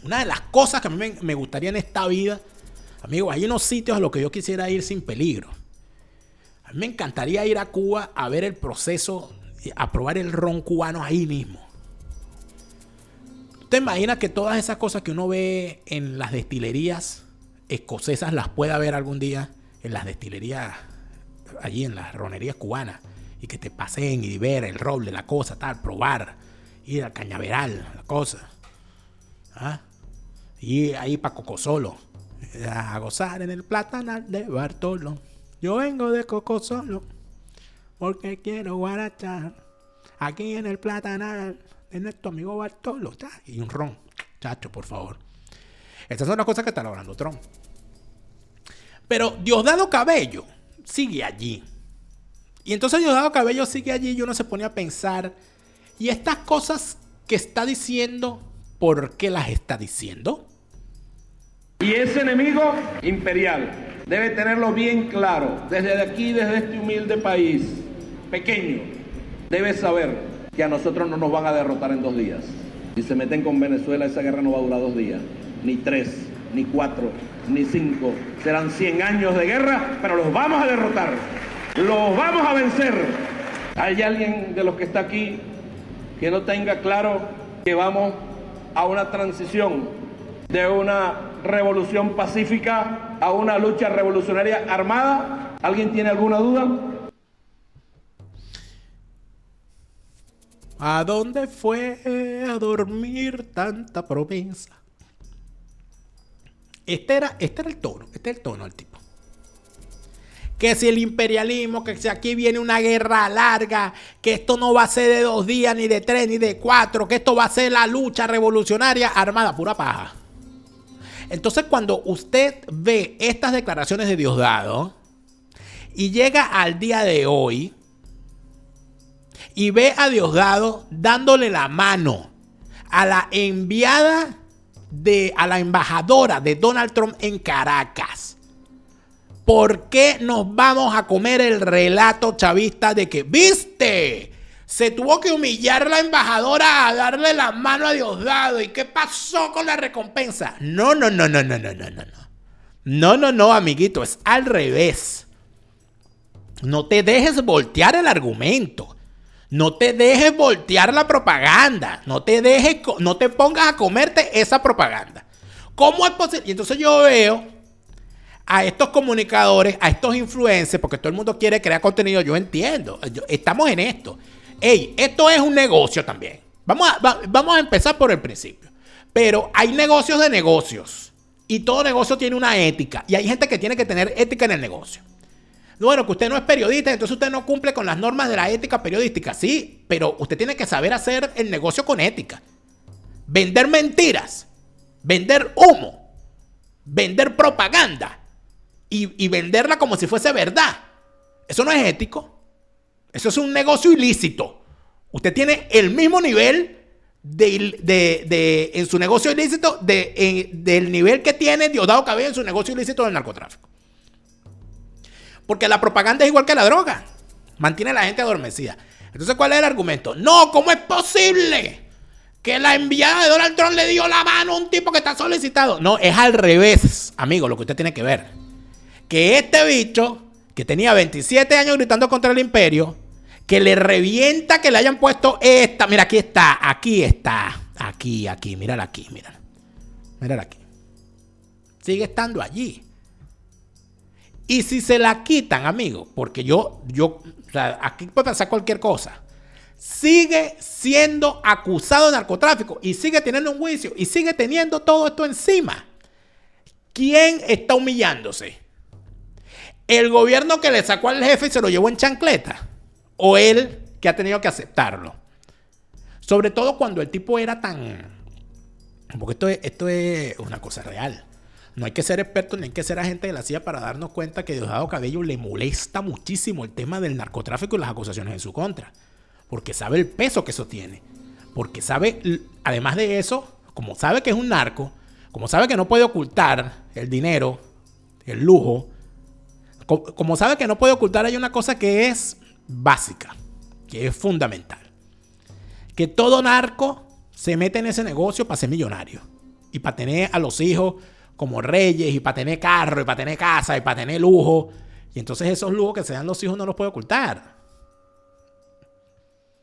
Una de las cosas que a mí me gustaría en esta vida, amigos, hay unos sitios a los que yo quisiera ir sin peligro. A mí me encantaría ir a Cuba a ver el proceso, a probar el ron cubano ahí mismo. ¿Te imaginas que todas esas cosas que uno ve en las destilerías escocesas las pueda ver algún día en las destilerías, allí en las ronerías cubanas? Y que te paseen y ver el roble, la cosa, tal, probar, ir al cañaveral, la cosa. ¿Ah? Y ahí para Cocosolo, a gozar en el platanal de Bartolo. Yo vengo de Cocosolo porque quiero guarachar aquí en el platanal de nuestro amigo Bartolo. Y un ron, chacho, por favor. Estas son las cosas que está logrando Trump. Pero Diosdado Cabello sigue allí. Y entonces Diosdado Cabello sigue allí y uno se pone a pensar, ¿y estas cosas que está diciendo, por qué las está diciendo? Y ese enemigo imperial debe tenerlo bien claro, desde aquí, desde este humilde país pequeño, debe saber que a nosotros no nos van a derrotar en 2 días. Si se meten con Venezuela, esa guerra no va a durar 2 días, ni 3, ni 4, ni 5. Serán 100 años de guerra, pero los vamos a derrotar, los vamos a vencer. ¿Hay alguien de los que está aquí que no tenga claro que vamos a una transición de una revolución pacífica a una lucha revolucionaria armada? ¿Alguien tiene alguna duda? ¿A dónde fue a dormir tanta promesa? Este era el tono del tipo. Que si el imperialismo, que si aquí viene una guerra larga, que esto no va a ser de 2 días, ni de 3, ni de 4, que esto va a ser la lucha revolucionaria armada, pura paja. Entonces, cuando usted ve estas declaraciones de Diosdado y llega al día de hoy y ve a Diosdado dándole la mano a la enviada a la embajadora de Donald Trump en Caracas, ¿por qué nos vamos a comer el relato chavista de que, viste, se tuvo que humillar la embajadora a darle la mano a Diosdado? ¿Y qué pasó con la recompensa? No, amiguito, es al revés. No te dejes voltear el argumento. No te dejes voltear la propaganda. No te pongas a comerte esa propaganda. ¿Cómo es posible? Y entonces yo veo a estos comunicadores, a estos influencers, porque todo el mundo quiere crear contenido, yo entiendo. Estamos en esto. Ey, esto es un negocio también. Vamos a empezar por el principio. Pero hay negocios de negocios. Y todo negocio tiene una ética. Y hay gente que tiene que tener ética en el negocio. Bueno, que usted no es periodista, entonces usted no cumple con las normas de la ética periodística. Sí, pero usted tiene que saber hacer el negocio con ética. Vender mentiras, vender humo, vender propaganda y venderla como si fuese verdad. Eso no es ético. Eso es un negocio ilícito. Usted tiene el mismo nivel en su negocio ilícito del nivel que tiene Diosdado Cabello en su negocio ilícito del narcotráfico. Porque la propaganda es igual que la droga. Mantiene a la gente adormecida. Entonces, ¿cuál es el argumento? No, ¿cómo es posible que la enviada de Donald Trump le dio la mano a un tipo que está solicitado? No, es al revés, amigo, lo que usted tiene que ver. Que este bicho, que tenía 27 años gritando contra el imperio, que le revienta que le hayan puesto esta. Mira, aquí está. Aquí, mírala aquí, mírala aquí. Sigue estando allí. Y si se la quitan, amigo, porque o sea, aquí puede pasar cualquier cosa, sigue siendo acusado de narcotráfico y sigue teniendo un juicio y sigue teniendo todo esto encima. ¿Quién está humillándose? ¿El gobierno que le sacó al jefe y se lo llevó en chancleta? ¿O él que ha tenido que aceptarlo? Sobre todo cuando el tipo era tan... Porque esto es una cosa real. No hay que ser experto ni hay que ser agente de la CIA para darnos cuenta que a Diosdado Cabello le molesta muchísimo el tema del narcotráfico y las acusaciones en su contra. Porque sabe el peso que eso tiene. Porque sabe, además de eso, como sabe que es un narco, como sabe que no puede ocultar el dinero, el lujo, como sabe que no puede ocultar, hay una cosa que es básica, que es fundamental. Que todo narco se mete en ese negocio para ser millonario. Y para tener a los hijos como reyes, y para tener carro, y para tener casa, y para tener lujo. Y entonces esos lujos que se dan los hijos no los puede ocultar.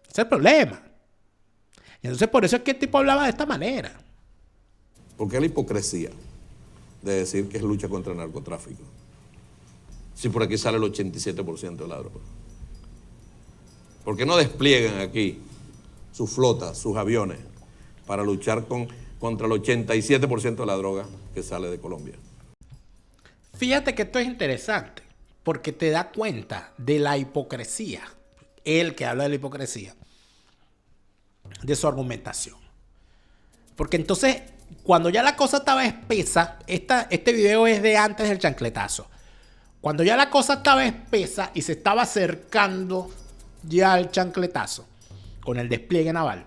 Ese es el problema. Y entonces por eso es que el tipo hablaba de esta manera. ¿Por qué la hipocresía de decir que es lucha contra el narcotráfico? Si por aquí sale el 87% de la droga. ¿Por qué no despliegan aquí sus flotas, sus aviones, para luchar contra el 87% de la droga que sale de Colombia? Fíjate que esto es interesante, porque te da cuenta de la hipocresía. Él que habla de la hipocresía, de su argumentación. Porque entonces, cuando ya la cosa estaba espesa, este video es de antes del chancletazo. cuando ya la cosa estaba espesa y se estaba acercando ya al chancletazo con el despliegue naval,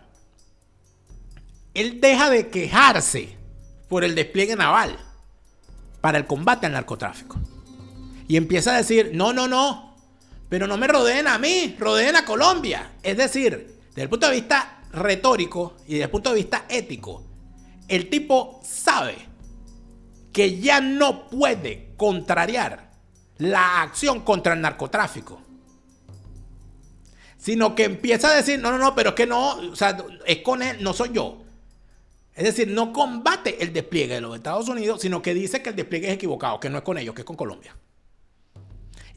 él deja de quejarse por el despliegue naval para el combate al narcotráfico. Y empieza a decir, no, pero no me rodeen a mí, rodeen a Colombia. Es decir, desde el punto de vista retórico y desde el punto de vista ético, el tipo sabe que ya no puede contrariar la acción contra el narcotráfico, sino que empieza a decir, no, pero es que no, o sea, es con él, no soy yo. Es decir, no combate el despliegue de los Estados Unidos, sino que dice que el despliegue es equivocado, que no es con ellos, que es con Colombia.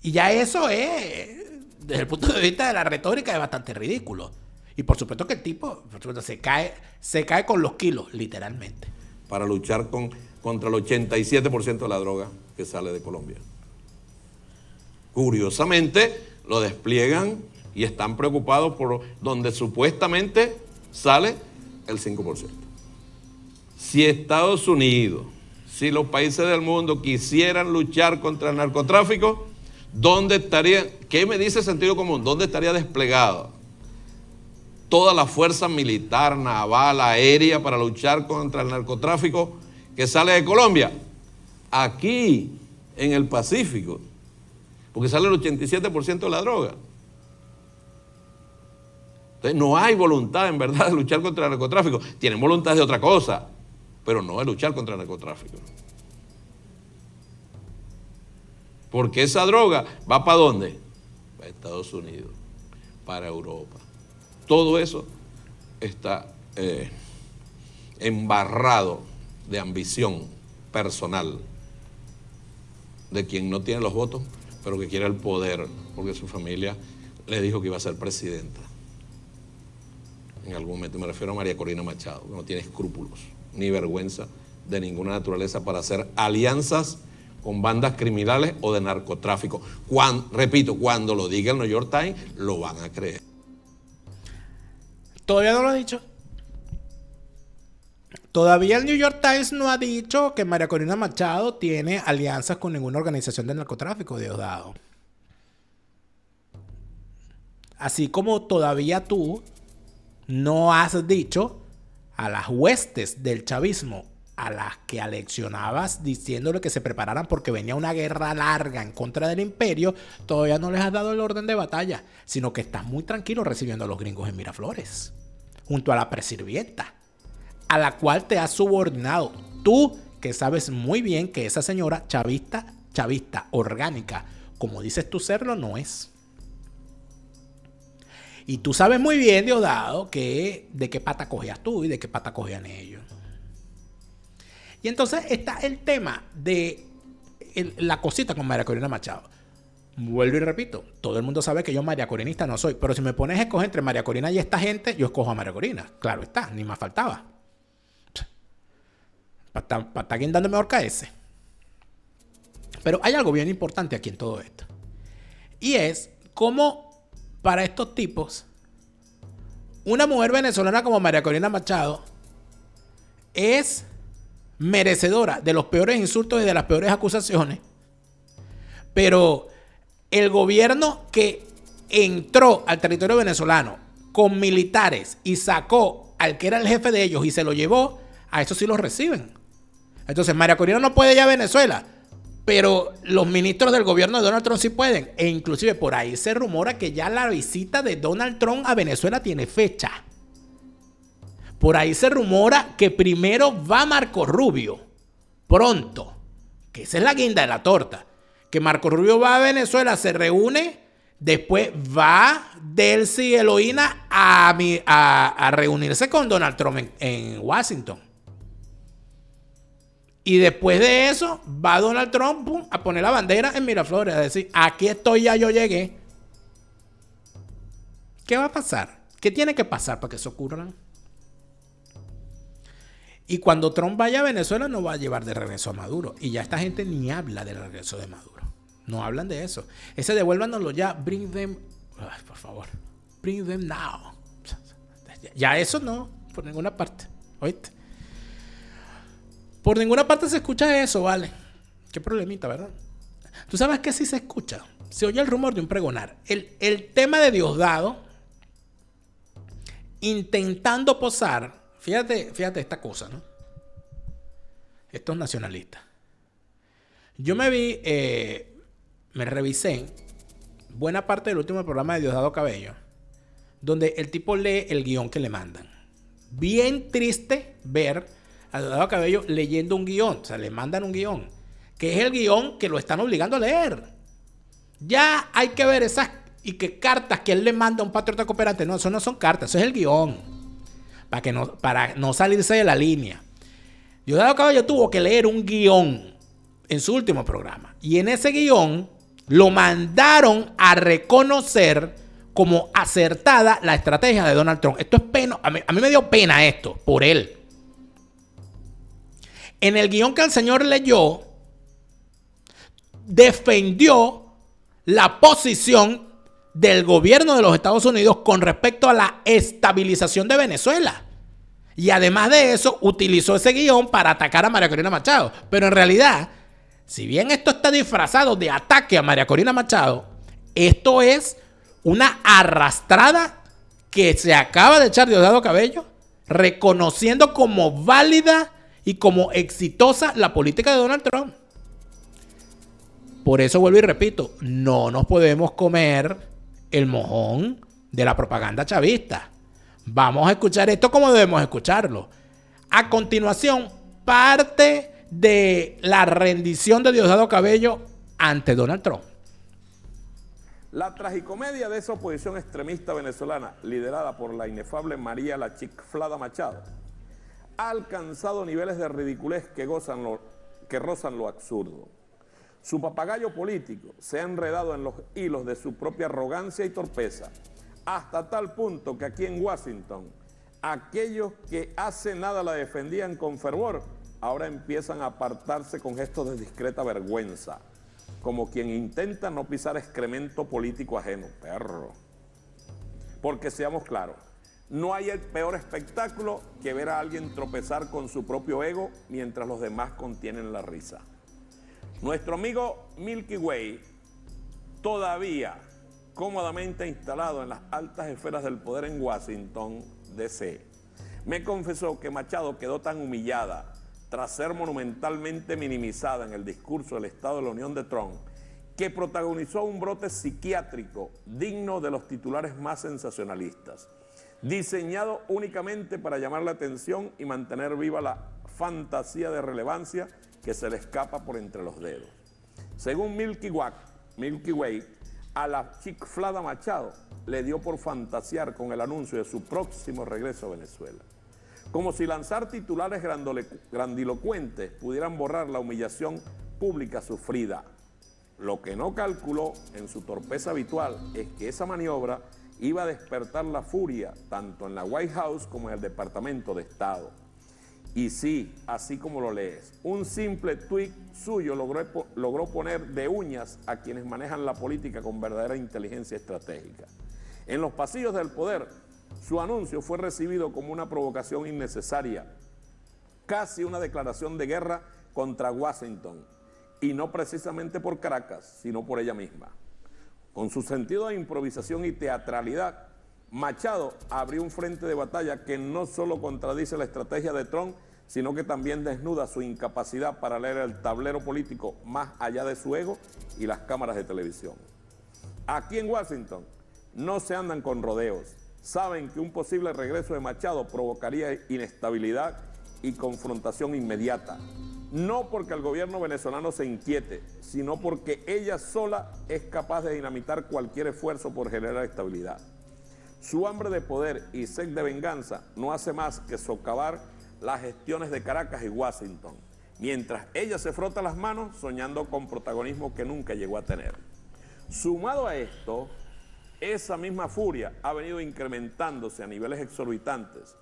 Y ya eso es, desde el punto de vista de la retórica, es bastante ridículo. Y por supuesto que el tipo se cae con los kilos, literalmente. Para luchar contra el 87% de la droga que sale de Colombia. Curiosamente, lo despliegan y están preocupados por donde supuestamente sale el 5%. Si Estados Unidos, si los países del mundo quisieran luchar contra el narcotráfico, ¿dónde estaría? ¿Qué me dice el sentido común? ¿Dónde estaría desplegada toda la fuerza militar, naval, aérea para luchar contra el narcotráfico que sale de Colombia? Aquí, en el Pacífico, porque sale el 87% de la droga. Entonces no hay voluntad en verdad de luchar contra el narcotráfico. Tienen voluntad de otra cosa, pero no de luchar contra el narcotráfico. Porque esa droga va ¿para dónde? Para Estados Unidos, para Europa. Todo eso está embarrado de ambición personal de quien no tiene los votos, pero que quiere el poder, porque su familia le dijo que iba a ser presidenta. En algún momento me refiero a María Corina Machado, que no tiene escrúpulos ni vergüenza de ninguna naturaleza para hacer alianzas con bandas criminales o de narcotráfico. Repito, cuando lo diga el New York Times, lo van a creer. Todavía no lo ha dicho. Todavía el New York Times no ha dicho que María Corina Machado tiene alianzas con ninguna organización de narcotráfico, Diosdado. Así como todavía tú no has dicho a las huestes del chavismo a las que aleccionabas diciéndole que se prepararan porque venía una guerra larga en contra del imperio, todavía no les has dado el orden de batalla, sino que estás muy tranquilo recibiendo a los gringos en Miraflores, junto a la presirvienta, a la cual te has subordinado. Tú, que sabes muy bien que esa señora chavista orgánica, como dices tú serlo, no es. Y tú sabes muy bien, Diosdado, que de qué pata cogías tú y de qué pata cogían ellos. Y entonces está el tema de la cosita con María Corina Machado. Vuelvo y repito, todo el mundo sabe que yo María Corinista no soy, pero si me pones a escoger entre María Corina y esta gente, yo escojo a María Corina. Claro está, ni más faltaba. Para estar guindando mejor que ese. Pero hay algo bien importante aquí en todo esto. Y es cómo para estos tipos, una mujer venezolana como María Corina Machado es merecedora de los peores insultos y de las peores acusaciones, pero el gobierno que entró al territorio venezolano con militares y sacó al que era el jefe de ellos y se lo llevó, a eso sí los reciben. Entonces María Corina no puede ir a Venezuela, pero los ministros del gobierno de Donald Trump sí pueden. E inclusive por ahí se rumora que ya la visita de Donald Trump a Venezuela tiene fecha. Por ahí se rumora que primero va Marco Rubio, pronto, que esa es la guinda de la torta, que Marco Rubio va a Venezuela, se reúne, después va Delcy y Eloína a reunirse con Donald Trump en Washington. Y después de eso, va Donald Trump a poner la bandera en Miraflores, a decir, aquí estoy, ya yo llegué. ¿Qué va a pasar? ¿Qué tiene que pasar para que eso ocurra? Y cuando Trump vaya a Venezuela no va a llevar de regreso a Maduro. Y ya esta gente ni habla del regreso de Maduro. No hablan de eso. Ese devuélvanoslo ya. Bring them. Ay, por favor. Bring them now. Ya eso no. Por ninguna parte. ¿Oíste? Por ninguna parte se escucha eso, vale. Qué problemita, ¿verdad? ¿Tú sabes qué sí se escucha? Se oye el rumor de un pregonar. El tema de Diosdado intentando posar, fíjate esta cosa, ¿no? Estos nacionalistas. Yo me revisé buena parte del último programa de Diosdado Cabello, donde el tipo lee el guión que le mandan. Bien triste ver a Diosdado Cabello leyendo un guión. O sea, le mandan un guión, que es el guión que lo están obligando a leer. Ya hay que ver esas y que cartas que él le manda a un patriota cooperante. No, eso no son cartas, eso es el guión. Para no salirse de la línea. Diosdado Cabello tuvo que leer un guión en su último programa. Y en ese guión lo mandaron a reconocer como acertada la estrategia de Donald Trump. Esto es pena. A mí me dio pena esto por él. En el guión que el señor leyó, defendió la posición del gobierno de los Estados Unidos con respecto a la estabilización de Venezuela. Y además de eso, utilizó ese guión para atacar a María Corina Machado. Pero en realidad, si bien esto está disfrazado de ataque a María Corina Machado, esto es una arrastrada que se acaba de echar Diosdado Cabello, reconociendo como válida y como exitosa la política de Donald Trump. Por eso vuelvo y repito, no nos podemos comer el mojón de la propaganda chavista. Vamos a escuchar esto como debemos escucharlo. A continuación, parte de la rendición de Diosdado Cabello ante Donald Trump. La tragicomedia de esa oposición extremista venezolana, liderada por la inefable María la Chicflada Machado, ha alcanzado niveles de ridiculez que rozan lo absurdo. Su papagayo político se ha enredado en los hilos de su propia arrogancia y torpeza, hasta tal punto que aquí en Washington, aquellos que hace nada la defendían con fervor, ahora empiezan a apartarse con gestos de discreta vergüenza, como quien intenta no pisar excremento político ajeno. Perro. Porque seamos claros, no hay el peor espectáculo que ver a alguien tropezar con su propio ego mientras los demás contienen la risa. Nuestro amigo Milky Way, todavía cómodamente instalado en las altas esferas del poder en Washington, D.C., me confesó que Machado quedó tan humillada tras ser monumentalmente minimizada en el discurso del Estado de la Unión de Trump, que protagonizó un brote psiquiátrico digno de los titulares más sensacionalistas, diseñado únicamente para llamar la atención y mantener viva la fantasía de relevancia que se le escapa por entre los dedos. Según Milky Way, a la Chicflada Machado le dio por fantasear con el anuncio de su próximo regreso a Venezuela. Como si lanzar titulares grandilocuentes pudieran borrar la humillación pública sufrida. Lo que no calculó en su torpeza habitual es que esa maniobra iba a despertar la furia tanto en la White House como en el Departamento de Estado. Y sí, así como lo lees, un simple tuit suyo logró poner de uñas a quienes manejan la política con verdadera inteligencia estratégica. En los pasillos del poder, su anuncio fue recibido como una provocación innecesaria, casi una declaración de guerra contra Washington, y no precisamente por Caracas, sino por ella misma. Con su sentido de improvisación y teatralidad, Machado abrió un frente de batalla que no solo contradice la estrategia de Trump, sino que también desnuda su incapacidad para leer el tablero político más allá de su ego y las cámaras de televisión. Aquí en Washington no se andan con rodeos. Saben que un posible regreso de Machado provocaría inestabilidad y confrontación inmediata. No porque el gobierno venezolano se inquiete, sino porque ella sola es capaz de dinamitar cualquier esfuerzo por generar estabilidad. Su hambre de poder y sed de venganza no hace más que socavar las gestiones de Caracas y Washington, mientras ella se frota las manos soñando con protagonismo que nunca llegó a tener. Sumado a esto, esa misma furia ha venido incrementándose a niveles exorbitantes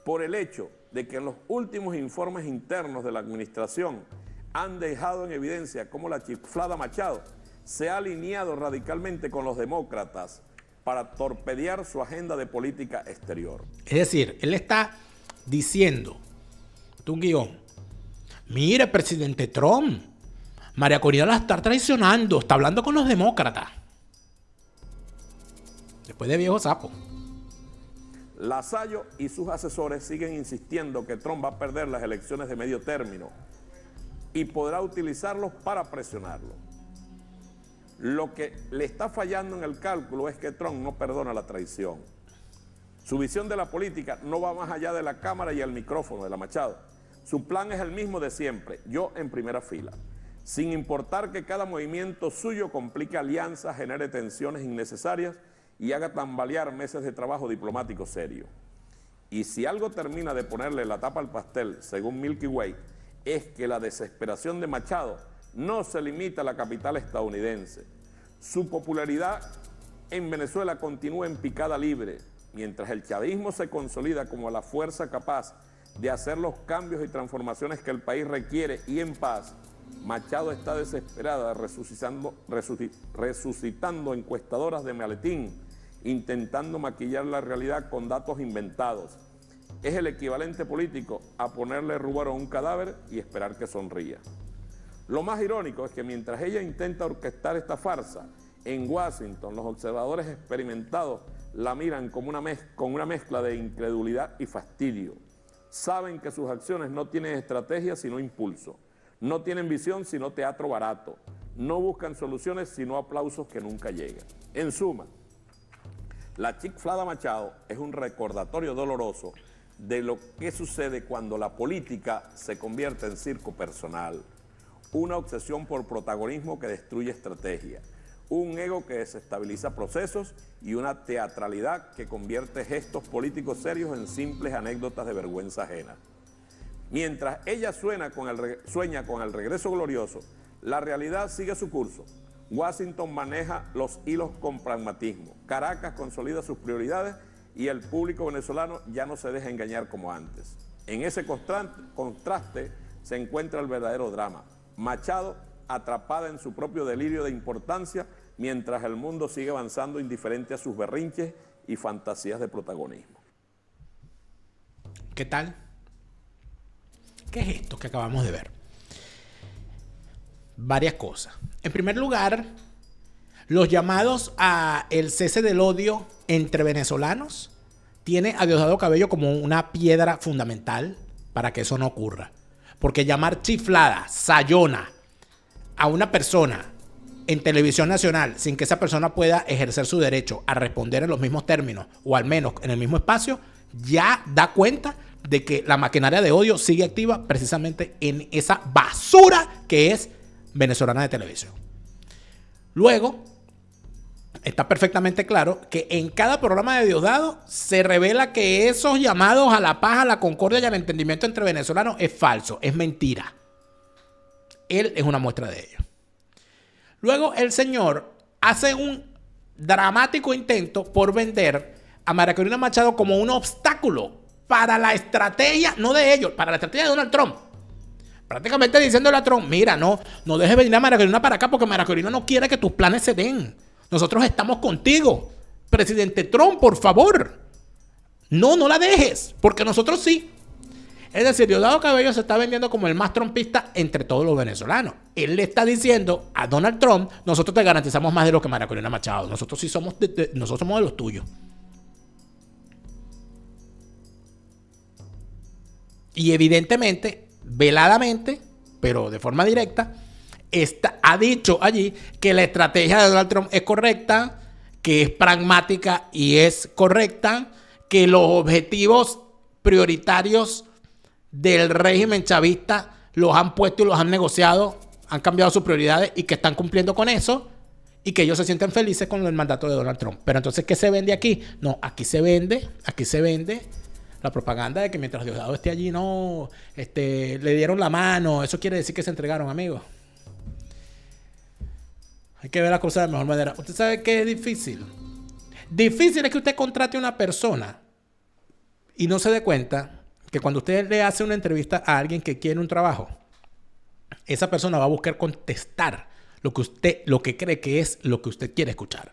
por el hecho de que en los últimos informes internos de la administración han dejado en evidencia cómo la Chicflada Machado se ha alineado radicalmente con los demócratas para torpedear su agenda de política exterior. Es decir, él está diciendo, un guión, mire, presidente Trump, María Corina la está traicionando, está hablando con los demócratas. Después de viejo sapo. Lazayo y sus asesores siguen insistiendo que Trump va a perder las elecciones de medio término y podrá utilizarlos para presionarlo. Lo que le está fallando en el cálculo es que Trump no perdona la traición. Su visión de la política no va más allá de la cámara y el micrófono de la Machado. Su plan es el mismo de siempre, yo en primera fila. Sin importar que cada movimiento suyo complique alianzas, genere tensiones innecesarias y haga tambalear meses de trabajo diplomático serio. Y si algo termina de ponerle la tapa al pastel, según Milky Way, es que la desesperación de Machado no se limita a la capital estadounidense. Su popularidad en Venezuela continúa en picada libre, mientras el chavismo se consolida como la fuerza capaz de hacer los cambios y transformaciones que el país requiere y en paz. Machado está desesperada resucitando encuestadoras de maletín, intentando maquillar la realidad con datos inventados. Es el equivalente político a ponerle rubor a un cadáver y esperar que sonría. Lo más irónico es que mientras ella intenta orquestar esta farsa, en Washington los observadores experimentados la miran como con una mezcla de incredulidad y fastidio. Saben que sus acciones no tienen estrategia sino impulso, no tienen visión sino teatro barato, no buscan soluciones sino aplausos que nunca llegan. En suma, la chiflada Machado es un recordatorio doloroso de lo que sucede cuando la política se convierte en circo personal, una obsesión por protagonismo que destruye estrategia, un ego que desestabiliza procesos y una teatralidad que convierte gestos políticos serios en simples anécdotas de vergüenza ajena. Mientras ella sueña con el regreso glorioso, la realidad sigue su curso. Washington maneja los hilos con pragmatismo, Caracas consolida sus prioridades y el público venezolano ya no se deja engañar como antes. En ese contraste se encuentra el verdadero drama. Machado atrapada en su propio delirio de importancia mientras el mundo sigue avanzando indiferente a sus berrinches y fantasías de protagonismo. ¿Qué tal? ¿Qué es esto que acabamos de ver? Varias cosas. En primer lugar, los llamados a el cese del odio entre venezolanos tiene a Diosdado Cabello como una piedra fundamental para que eso no ocurra. Porque llamar chiflada, sayona a una persona en televisión nacional sin que esa persona pueda ejercer su derecho a responder en los mismos términos o al menos en el mismo espacio, ya da cuenta de que la maquinaria de odio sigue activa precisamente en esa basura que es venezolana de televisión. Luego, está perfectamente claro que en cada programa de Diosdado se revela que esos llamados a la paz, a la concordia y al entendimiento entre venezolanos es falso, es mentira. Él es una muestra de ello. Luego el señor hace un dramático intento por vender a María Corina Machado como un obstáculo para la estrategia, no de ellos, para la estrategia de Donald Trump. Prácticamente diciéndole a Trump, mira, no dejes venir a María Corina para acá porque María Corina no quiere que tus planes se den. Nosotros estamos contigo. Presidente Trump, por favor. No la dejes, porque nosotros sí. Es decir, Diosdado Cabello se está vendiendo como el más trumpista entre todos los venezolanos. Él le está diciendo a Donald Trump, nosotros te garantizamos más de lo que María Corina Machado. Nosotros sí somos nosotros somos de los tuyos. Y evidentemente, veladamente, pero de forma directa, ha dicho allí que la estrategia de Donald Trump es correcta, que es pragmática y es correcta, que los objetivos prioritarios del régimen chavista los han puesto y los han negociado, han cambiado sus prioridades y que están cumpliendo con eso y que ellos se sienten felices con el mandato de Donald Trump. Pero entonces, ¿qué se vende aquí? No, aquí se vende la propaganda de que mientras Diosdado esté allí, le dieron la mano. Eso quiere decir que se entregaron, amigos. Hay que ver las cosas de mejor manera. ¿Usted sabe qué es difícil? Difícil es que usted contrate a una persona y no se dé cuenta que cuando usted le hace una entrevista a alguien que quiere un trabajo, esa persona va a buscar contestar lo que cree que es lo que usted quiere escuchar.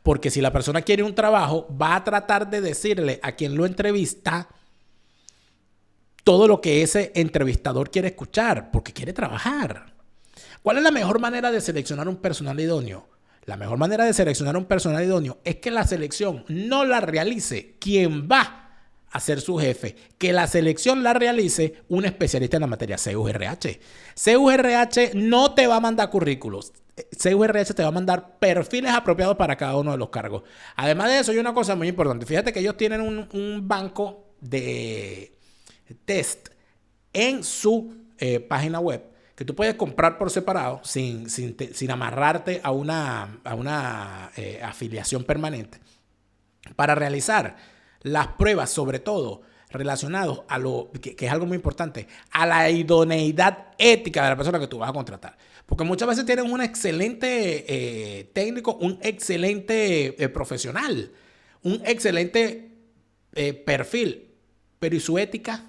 Porque si la persona quiere un trabajo, va a tratar de decirle a quien lo entrevista todo lo que ese entrevistador quiere escuchar, porque quiere trabajar. ¿Cuál es la mejor manera de seleccionar un personal idóneo? La mejor manera de seleccionar un personal idóneo es que la selección no la realice quien va a ser su jefe, que la selección la realice un especialista en la materia. CURH. CURH no te va a mandar currículos. CURH te va a mandar perfiles apropiados para cada uno de los cargos. Además de eso, hay una cosa muy importante. Fíjate que ellos tienen un banco de test en su página web que tú puedes comprar por separado sin amarrarte a una afiliación permanente para realizar las pruebas, sobre todo relacionados a lo que es algo muy importante, a la idoneidad ética de la persona que tú vas a contratar. Porque muchas veces tienes un excelente técnico, un excelente profesional, un excelente perfil, pero ¿y su ética?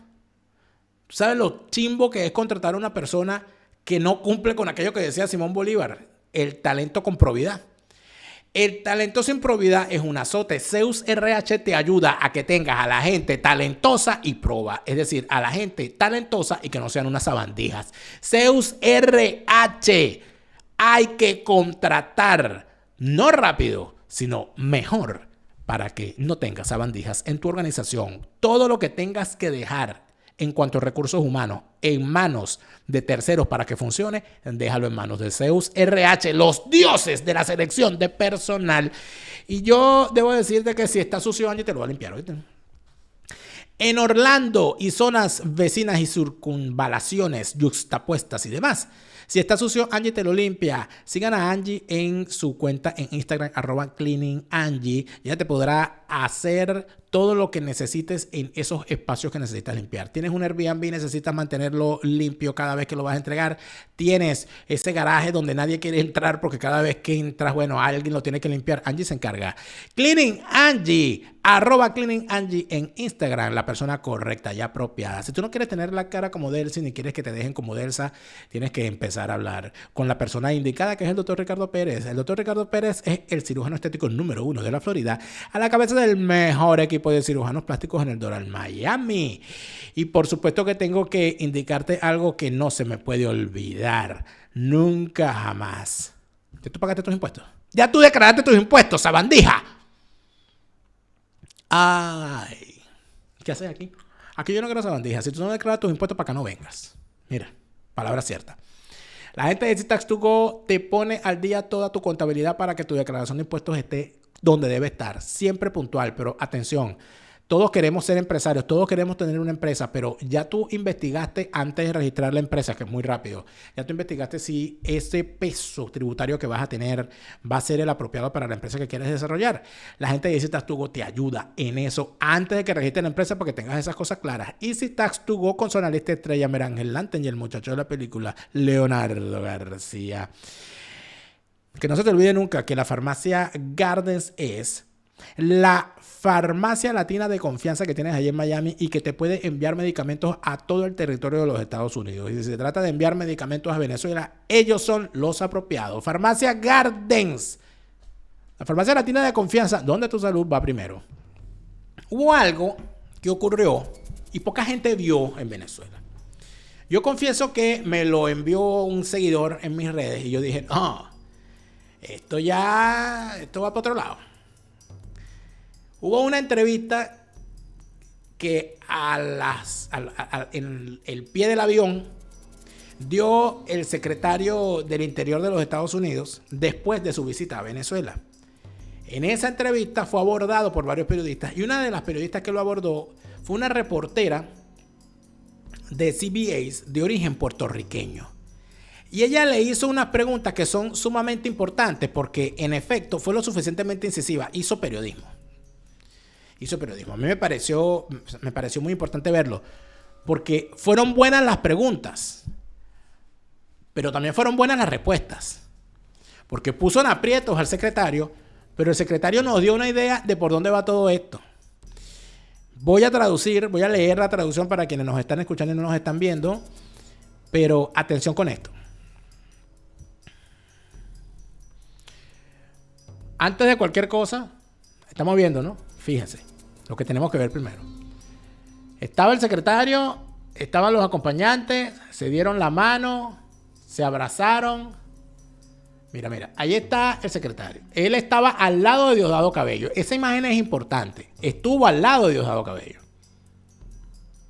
¿Sabes lo chimbo que es contratar a una persona que no cumple con aquello que decía Simón Bolívar? El talento con probidad. El talento sin probidad es un azote. Zeus RH te ayuda a que tengas a la gente talentosa y proba. Es decir, a la gente talentosa y que no sean unas sabandijas. Zeus RH. Hay que contratar, no rápido, sino mejor, para que no tengas sabandijas en tu organización. Todo lo que tengas que dejar en cuanto a recursos humanos en manos de terceros para que funcione, déjalo en manos de Zeus RH, los dioses de la selección de personal. Y yo debo decirte que si está sucio, Angie, te lo va a limpiar, ¿oíste? En Orlando y zonas vecinas y circunvalaciones yuxtapuestas y demás, si está sucio, Angie te lo limpia. Sigan a Angie en su cuenta en Instagram, @cleaningangie. Ella te podrá hacer todo lo que necesites en esos espacios que necesitas limpiar. Tienes un Airbnb y necesitas mantenerlo limpio cada vez que lo vas a entregar. Tienes ese garaje donde nadie quiere entrar porque cada vez que entras, bueno, alguien lo tiene que limpiar. Angie se encarga. Cleaning Angie, @cleaningangie en Instagram, la persona correcta y apropiada. Si tú no quieres tener la cara como Delcy ni quieres que te dejen como Delsa, tienes que empezar a hablar con la persona indicada, que es el doctor Ricardo Pérez. El doctor Ricardo Pérez es el cirujano estético número 1 de la Florida, a la cabeza del mejor equipo de cirujanos plásticos en el Doral, Miami. Y por supuesto que tengo que indicarte algo que no se me puede olvidar. Nunca jamás. ¿Ya tú pagaste tus impuestos? ¿Ya tú declaraste tus impuestos, sabandija? Ay, ¿qué haces aquí? Aquí yo no quiero sabandija. Si tú no declaras tus impuestos, para acá no vengas. Mira, palabra cierta. La gente de Tax2Go te pone al día toda tu contabilidad para que tu declaración de impuestos esté donde debe estar, siempre puntual. Pero atención, todos queremos ser empresarios, todos queremos tener una empresa, pero ya tú investigaste antes de registrar la empresa, que es muy rápido, ya tú investigaste si ese peso tributario que vas a tener va a ser el apropiado para la empresa que quieres desarrollar. La gente de Easy Tax2Go te ayuda en eso antes de que registres la empresa, porque tengas esas cosas claras. Easy Tax2Go con su analista estrella Merangel Lanten y el muchacho de la película Leonardo García. Que no se te olvide nunca que la farmacia Gardens es la farmacia latina de confianza que tienes allí en Miami y que te puede enviar medicamentos a todo el territorio de los Estados Unidos. Y si se trata de enviar medicamentos a Venezuela, ellos son los apropiados. Farmacia Gardens, la farmacia latina de confianza, donde tu salud va primero. Hubo algo que ocurrió y poca gente vio en Venezuela. Yo confieso que me lo envió un seguidor en mis redes y yo dije, esto va para otro lado. Hubo una entrevista que en el pie del avión dio el secretario del Interior de los Estados Unidos después de su visita a Venezuela. En esa entrevista fue abordado por varios periodistas y una de las periodistas que lo abordó fue una reportera de CBS de origen puertorriqueño. Y ella le hizo unas preguntas que son sumamente importantes porque en efecto fue lo suficientemente incisiva. Hizo periodismo. A mí me pareció muy importante verlo porque fueron buenas las preguntas, pero también fueron buenas las respuestas. Porque puso en aprietos al secretario, pero el secretario nos dio una idea de por dónde va todo esto. Voy a leer la traducción para quienes nos están escuchando y no nos están viendo, pero atención con esto. Antes de cualquier cosa, estamos viendo, ¿no? Fíjense, lo que tenemos que ver primero. Estaba el secretario, estaban los acompañantes, se dieron la mano, se abrazaron. Mira, ahí está el secretario. Él estaba al lado de Diosdado Cabello. Esa imagen es importante. Estuvo al lado de Diosdado Cabello.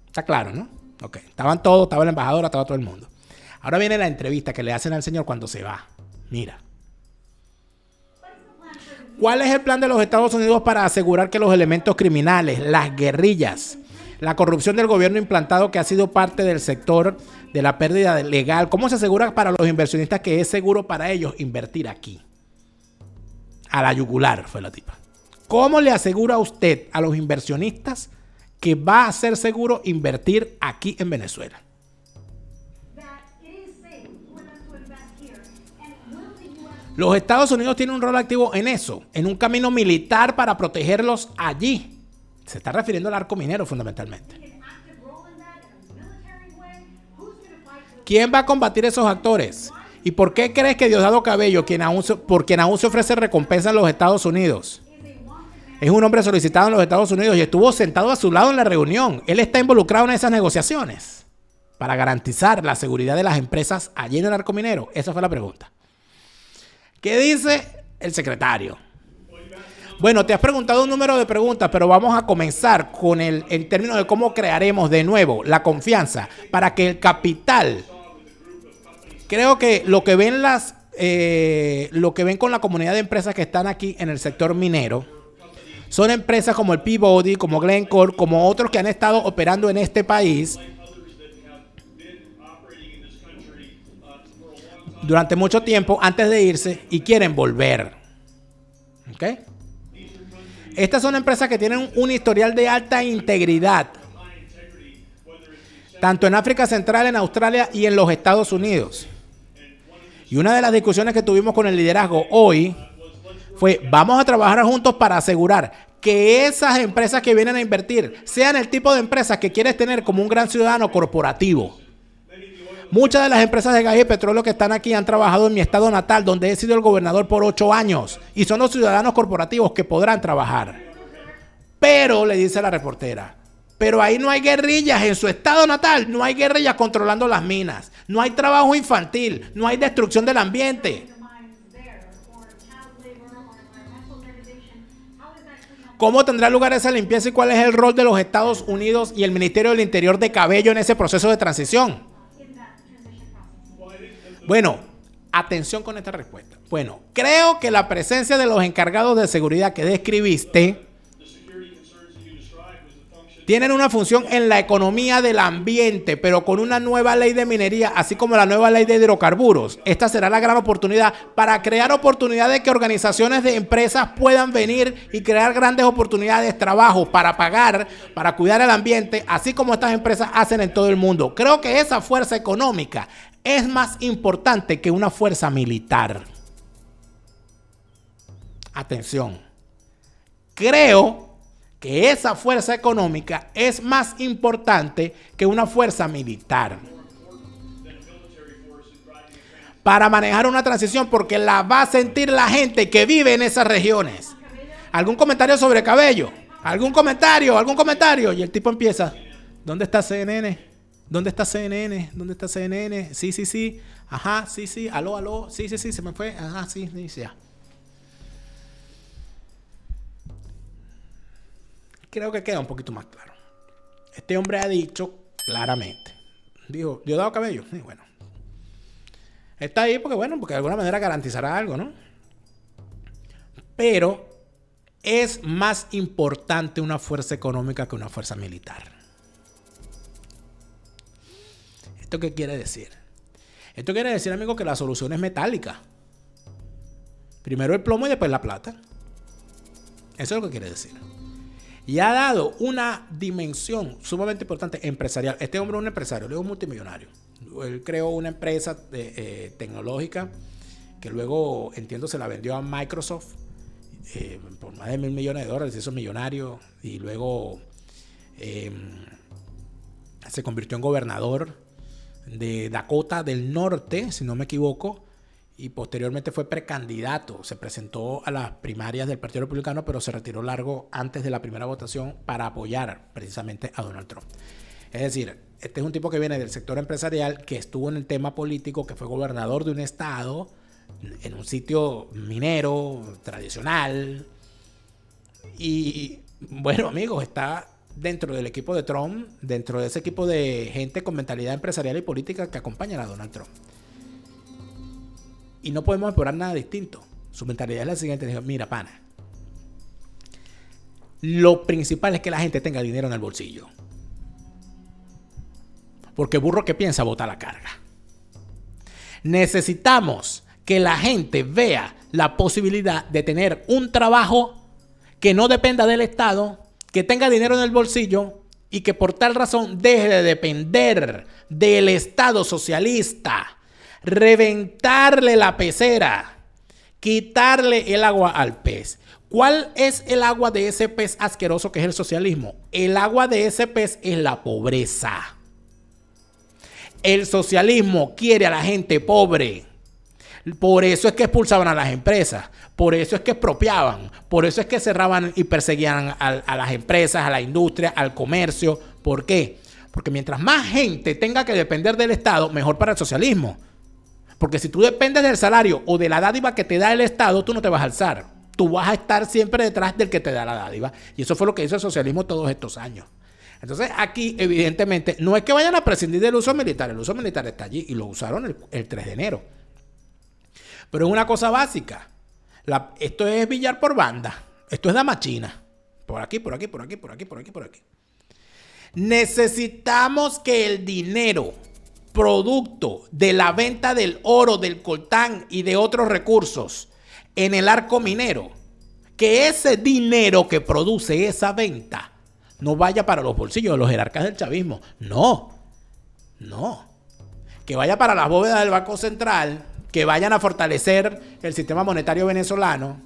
Está claro, ¿no? Ok, estaban todos, estaba la embajadora, estaba todo el mundo. Ahora viene la entrevista que le hacen al señor cuando se va. Mira. ¿Cuál es el plan de los Estados Unidos para asegurar que los elementos criminales, las guerrillas, la corrupción del gobierno implantado que ha sido parte del sector de la pérdida legal, cómo se asegura para los inversionistas que es seguro para ellos invertir aquí? A la yugular fue la tipa. ¿Cómo le asegura usted a los inversionistas que va a ser seguro invertir aquí en Venezuela? Los Estados Unidos tienen un rol activo en eso, en un camino militar para protegerlos allí. Se está refiriendo al arco minero fundamentalmente. ¿Quién va a combatir esos actores? ¿Y por qué crees que Diosdado Cabello, por quien aún se ofrece recompensa en los Estados Unidos, es un hombre solicitado en los Estados Unidos y estuvo sentado a su lado en la reunión? Él está involucrado en esas negociaciones para garantizar la seguridad de las empresas allí en el arco minero. Esa fue la pregunta. ¿Qué dice el secretario? Bueno, te has preguntado un número de preguntas, pero vamos a comenzar con en términos de cómo crearemos de nuevo la confianza para que el capital, creo que lo que ven con la comunidad de empresas que están aquí en el sector minero, son empresas como el Peabody, como Glencore, como otros que han estado operando en este país durante mucho tiempo antes de irse y quieren volver. ¿Ok? Estas son empresas que tienen un historial de alta integridad, tanto en África Central, en Australia y en los Estados Unidos. Y una de las discusiones que tuvimos con el liderazgo hoy fue: vamos a trabajar juntos para asegurar que esas empresas que vienen a invertir sean el tipo de empresas que quieres tener como un gran ciudadano corporativo. Muchas de las empresas de gas y petróleo que están aquí han trabajado en mi estado natal, donde he sido el gobernador por 8 años. Y son los ciudadanos corporativos que podrán trabajar. Pero, le dice la reportera, pero ahí no hay guerrillas en su estado natal. No hay guerrillas controlando las minas. No hay trabajo infantil. No hay destrucción del ambiente. ¿Cómo tendrá lugar esa limpieza y cuál es el rol de los Estados Unidos y el Ministerio del Interior de Cabello en ese proceso de transición? Bueno, atención con esta respuesta. Bueno, creo que la presencia de los encargados de seguridad que describiste tienen una función en la economía del ambiente, pero con una nueva ley de minería, así como la nueva ley de hidrocarburos. Esta será la gran oportunidad para crear oportunidades que organizaciones de empresas puedan venir y crear grandes oportunidades de trabajo para pagar, para cuidar el ambiente, así como estas empresas hacen en todo el mundo. Creo que esa fuerza económica es más importante que una fuerza militar. Atención. Creo que esa fuerza económica es más importante que una fuerza militar para manejar una transición, porque la va a sentir la gente que vive en esas regiones. ¿Algún comentario sobre Cabello? ¿Algún comentario? Y el tipo empieza: ¿dónde está CNN? ¿Dónde está CNN? ¿Dónde está CNN? Sí. Ajá, sí. Aló. Sí, se me fue. Ajá, sí, ya. Creo que queda un poquito más claro. Este hombre ha dicho claramente. Dijo, Diosdado Cabello. Sí, bueno. Está ahí porque de alguna manera garantizará algo, ¿no? Pero es más importante una fuerza económica que una fuerza militar. ¿Esto qué quiere decir? Esto quiere decir, amigo, que la solución es metálica. Primero el plomo y después la plata. Eso es lo que quiere decir. Y ha dado una dimensión sumamente importante empresarial. Este hombre es un empresario, él es un multimillonario. Él creó una empresa tecnológica que luego, entiendo, se la vendió a Microsoft por más de $1,000 millones. Se hizo millonario y luego se convirtió en gobernador de Dakota del Norte, si no me equivoco, y posteriormente fue precandidato. Se presentó a las primarias del Partido Republicano, pero se retiró largo antes de la primera votación para apoyar precisamente a Donald Trump. Es decir, Este es un tipo que viene del sector empresarial, que estuvo en el tema político, que fue gobernador de un estado, en un sitio minero, tradicional. Y bueno, amigos, está dentro del equipo de Trump, dentro de ese equipo de gente con mentalidad empresarial y política que acompañan a Donald Trump. Y no podemos esperar nada distinto. Su mentalidad es la siguiente: dijo, mira, pana, lo principal es que la gente tenga dinero en el bolsillo. Porque burro que piensa bota la carga. Necesitamos que la gente vea la posibilidad de tener un trabajo que no dependa del Estado, que tenga dinero en el bolsillo y que por tal razón deje de depender del Estado socialista, reventarle la pecera, quitarle el agua al pez. ¿Cuál es el agua de ese pez asqueroso que es el socialismo? El agua de ese pez es la pobreza. El socialismo quiere a la gente pobre. Por eso es que expulsaban a las empresas. Por eso es que expropiaban. Por eso es que cerraban y perseguían a las empresas, a la industria, al comercio. ¿Por qué? Porque mientras más gente tenga que depender del Estado, mejor para el socialismo. Porque si tú dependes del salario o de la dádiva que te da el Estado, tú no te vas a alzar. Tú vas a estar siempre detrás del que te da la dádiva. Y eso fue lo que hizo el socialismo todos estos años. Entonces aquí evidentemente no es que vayan a prescindir del uso militar. El uso militar está allí y lo usaron el 3 de enero. Pero es una cosa básica. Esto es billar por banda. Esto es dama china. Por aquí, por aquí, por aquí, por aquí, por aquí, por aquí. Necesitamos que el dinero producto de la venta del oro, del coltán y de otros recursos en el arco minero, que ese dinero que produce esa venta no vaya para los bolsillos de los jerarcas del chavismo. No. Que vaya para las bóvedas del Banco Central, que vayan a fortalecer el sistema monetario venezolano,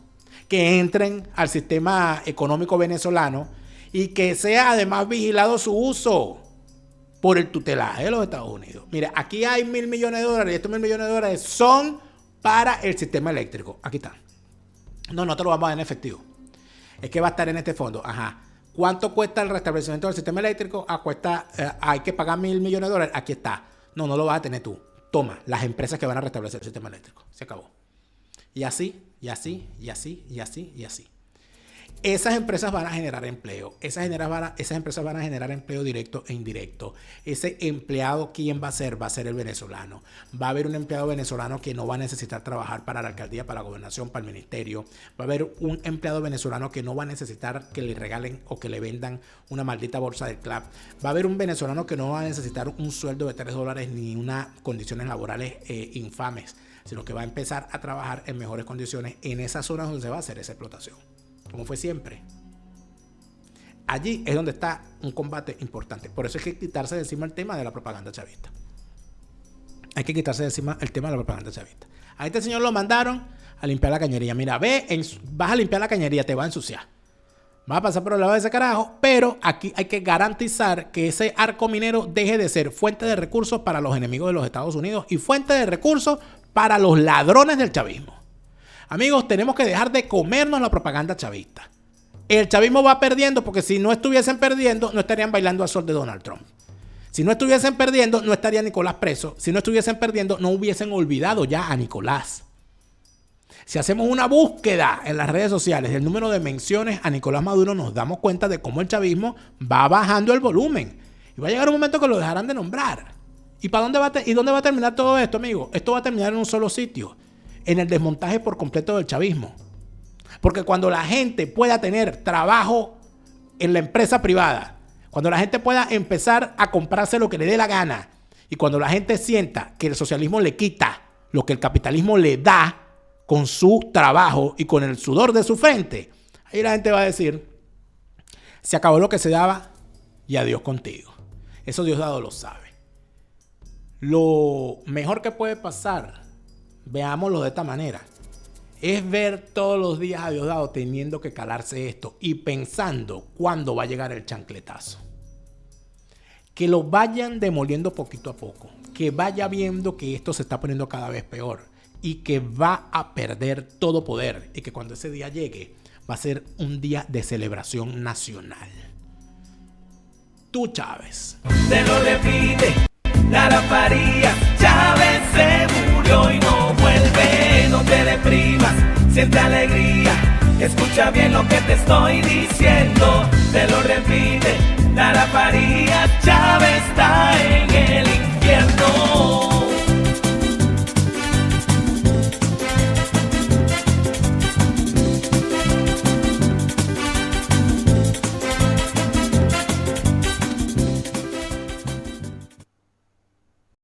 que entren al sistema económico venezolano y que sea además vigilado su uso por el tutelaje de los Estados Unidos. Mira, aquí hay $1.000 millones y estos $1.000 millones son para el sistema eléctrico. Aquí están. No te lo vamos a dar en efectivo. Es que va a estar en este fondo. Ajá. ¿Cuánto cuesta el restablecimiento del sistema eléctrico? Hay que pagar $1.000 millones. Aquí está. No lo vas a tener tú. Toma, las empresas que van a restablecer el sistema eléctrico. Se acabó. Y así, y así, y así, y así, y así. Esas empresas van a generar empleo. Esas empresas van a generar empleo directo e indirecto. Ese empleado, ¿quién va a ser? Va a ser el venezolano. Va a haber un empleado venezolano que no va a necesitar trabajar para la alcaldía, para la gobernación, para el ministerio. Va a haber un empleado venezolano que no va a necesitar que le regalen o que le vendan una maldita bolsa del club. Va a haber un venezolano que no va a necesitar un sueldo de $3 ni unas condiciones laborales infames, sino que va a empezar a trabajar en mejores condiciones en esas zonas donde se va a hacer esa explotación. Como fue siempre. Allí es donde está un combate importante. Por eso hay que quitarse de encima el tema de la propaganda chavista. Hay que quitarse de encima el tema de la propaganda chavista. A este señor lo mandaron a limpiar la cañería. Mira, vas a limpiar la cañería, te va a ensuciar. Vas a pasar por el lado de ese carajo, pero aquí hay que garantizar que ese arco minero deje de ser fuente de recursos para los enemigos de los Estados Unidos y fuente de recursos para los ladrones del chavismo. Amigos, tenemos que dejar de comernos la propaganda chavista. El chavismo va perdiendo porque si no estuviesen perdiendo, no estarían bailando al sol de Donald Trump. Si no estuviesen perdiendo, no estaría Nicolás preso. Si no estuviesen perdiendo, no hubiesen olvidado ya a Nicolás. Si hacemos una búsqueda en las redes sociales del número de menciones a Nicolás Maduro, nos damos cuenta de cómo el chavismo va bajando el volumen. Y va a llegar un momento que lo dejarán de nombrar. ¿Y dónde va a terminar todo esto, amigos? Esto va a terminar en un solo sitio. En el desmontaje por completo del chavismo. Porque cuando la gente pueda tener trabajo en la empresa privada, cuando la gente pueda empezar a comprarse lo que le dé la gana, y cuando la gente sienta que el socialismo le quita lo que el capitalismo le da con su trabajo y con el sudor de su frente, ahí la gente va a decir, se acabó lo que se daba y adiós contigo. Eso Diosdado lo sabe. Lo mejor que puede pasar, veámoslo de esta manera, es ver todos los días a Diosdado teniendo que calarse esto y pensando cuándo va a llegar el chancletazo. Que lo vayan demoliendo poquito a poco, que vaya viendo que esto se está poniendo cada vez peor y que va a perder todo poder y que cuando ese día llegue va a ser un día de celebración nacional. tú, Chávez. Te lo repite, Lara Farías, Chávez se murió y no vuelve. No te deprimas, siente alegría, escucha bien lo que te estoy diciendo. Te lo repite, Lara Farías, Chávez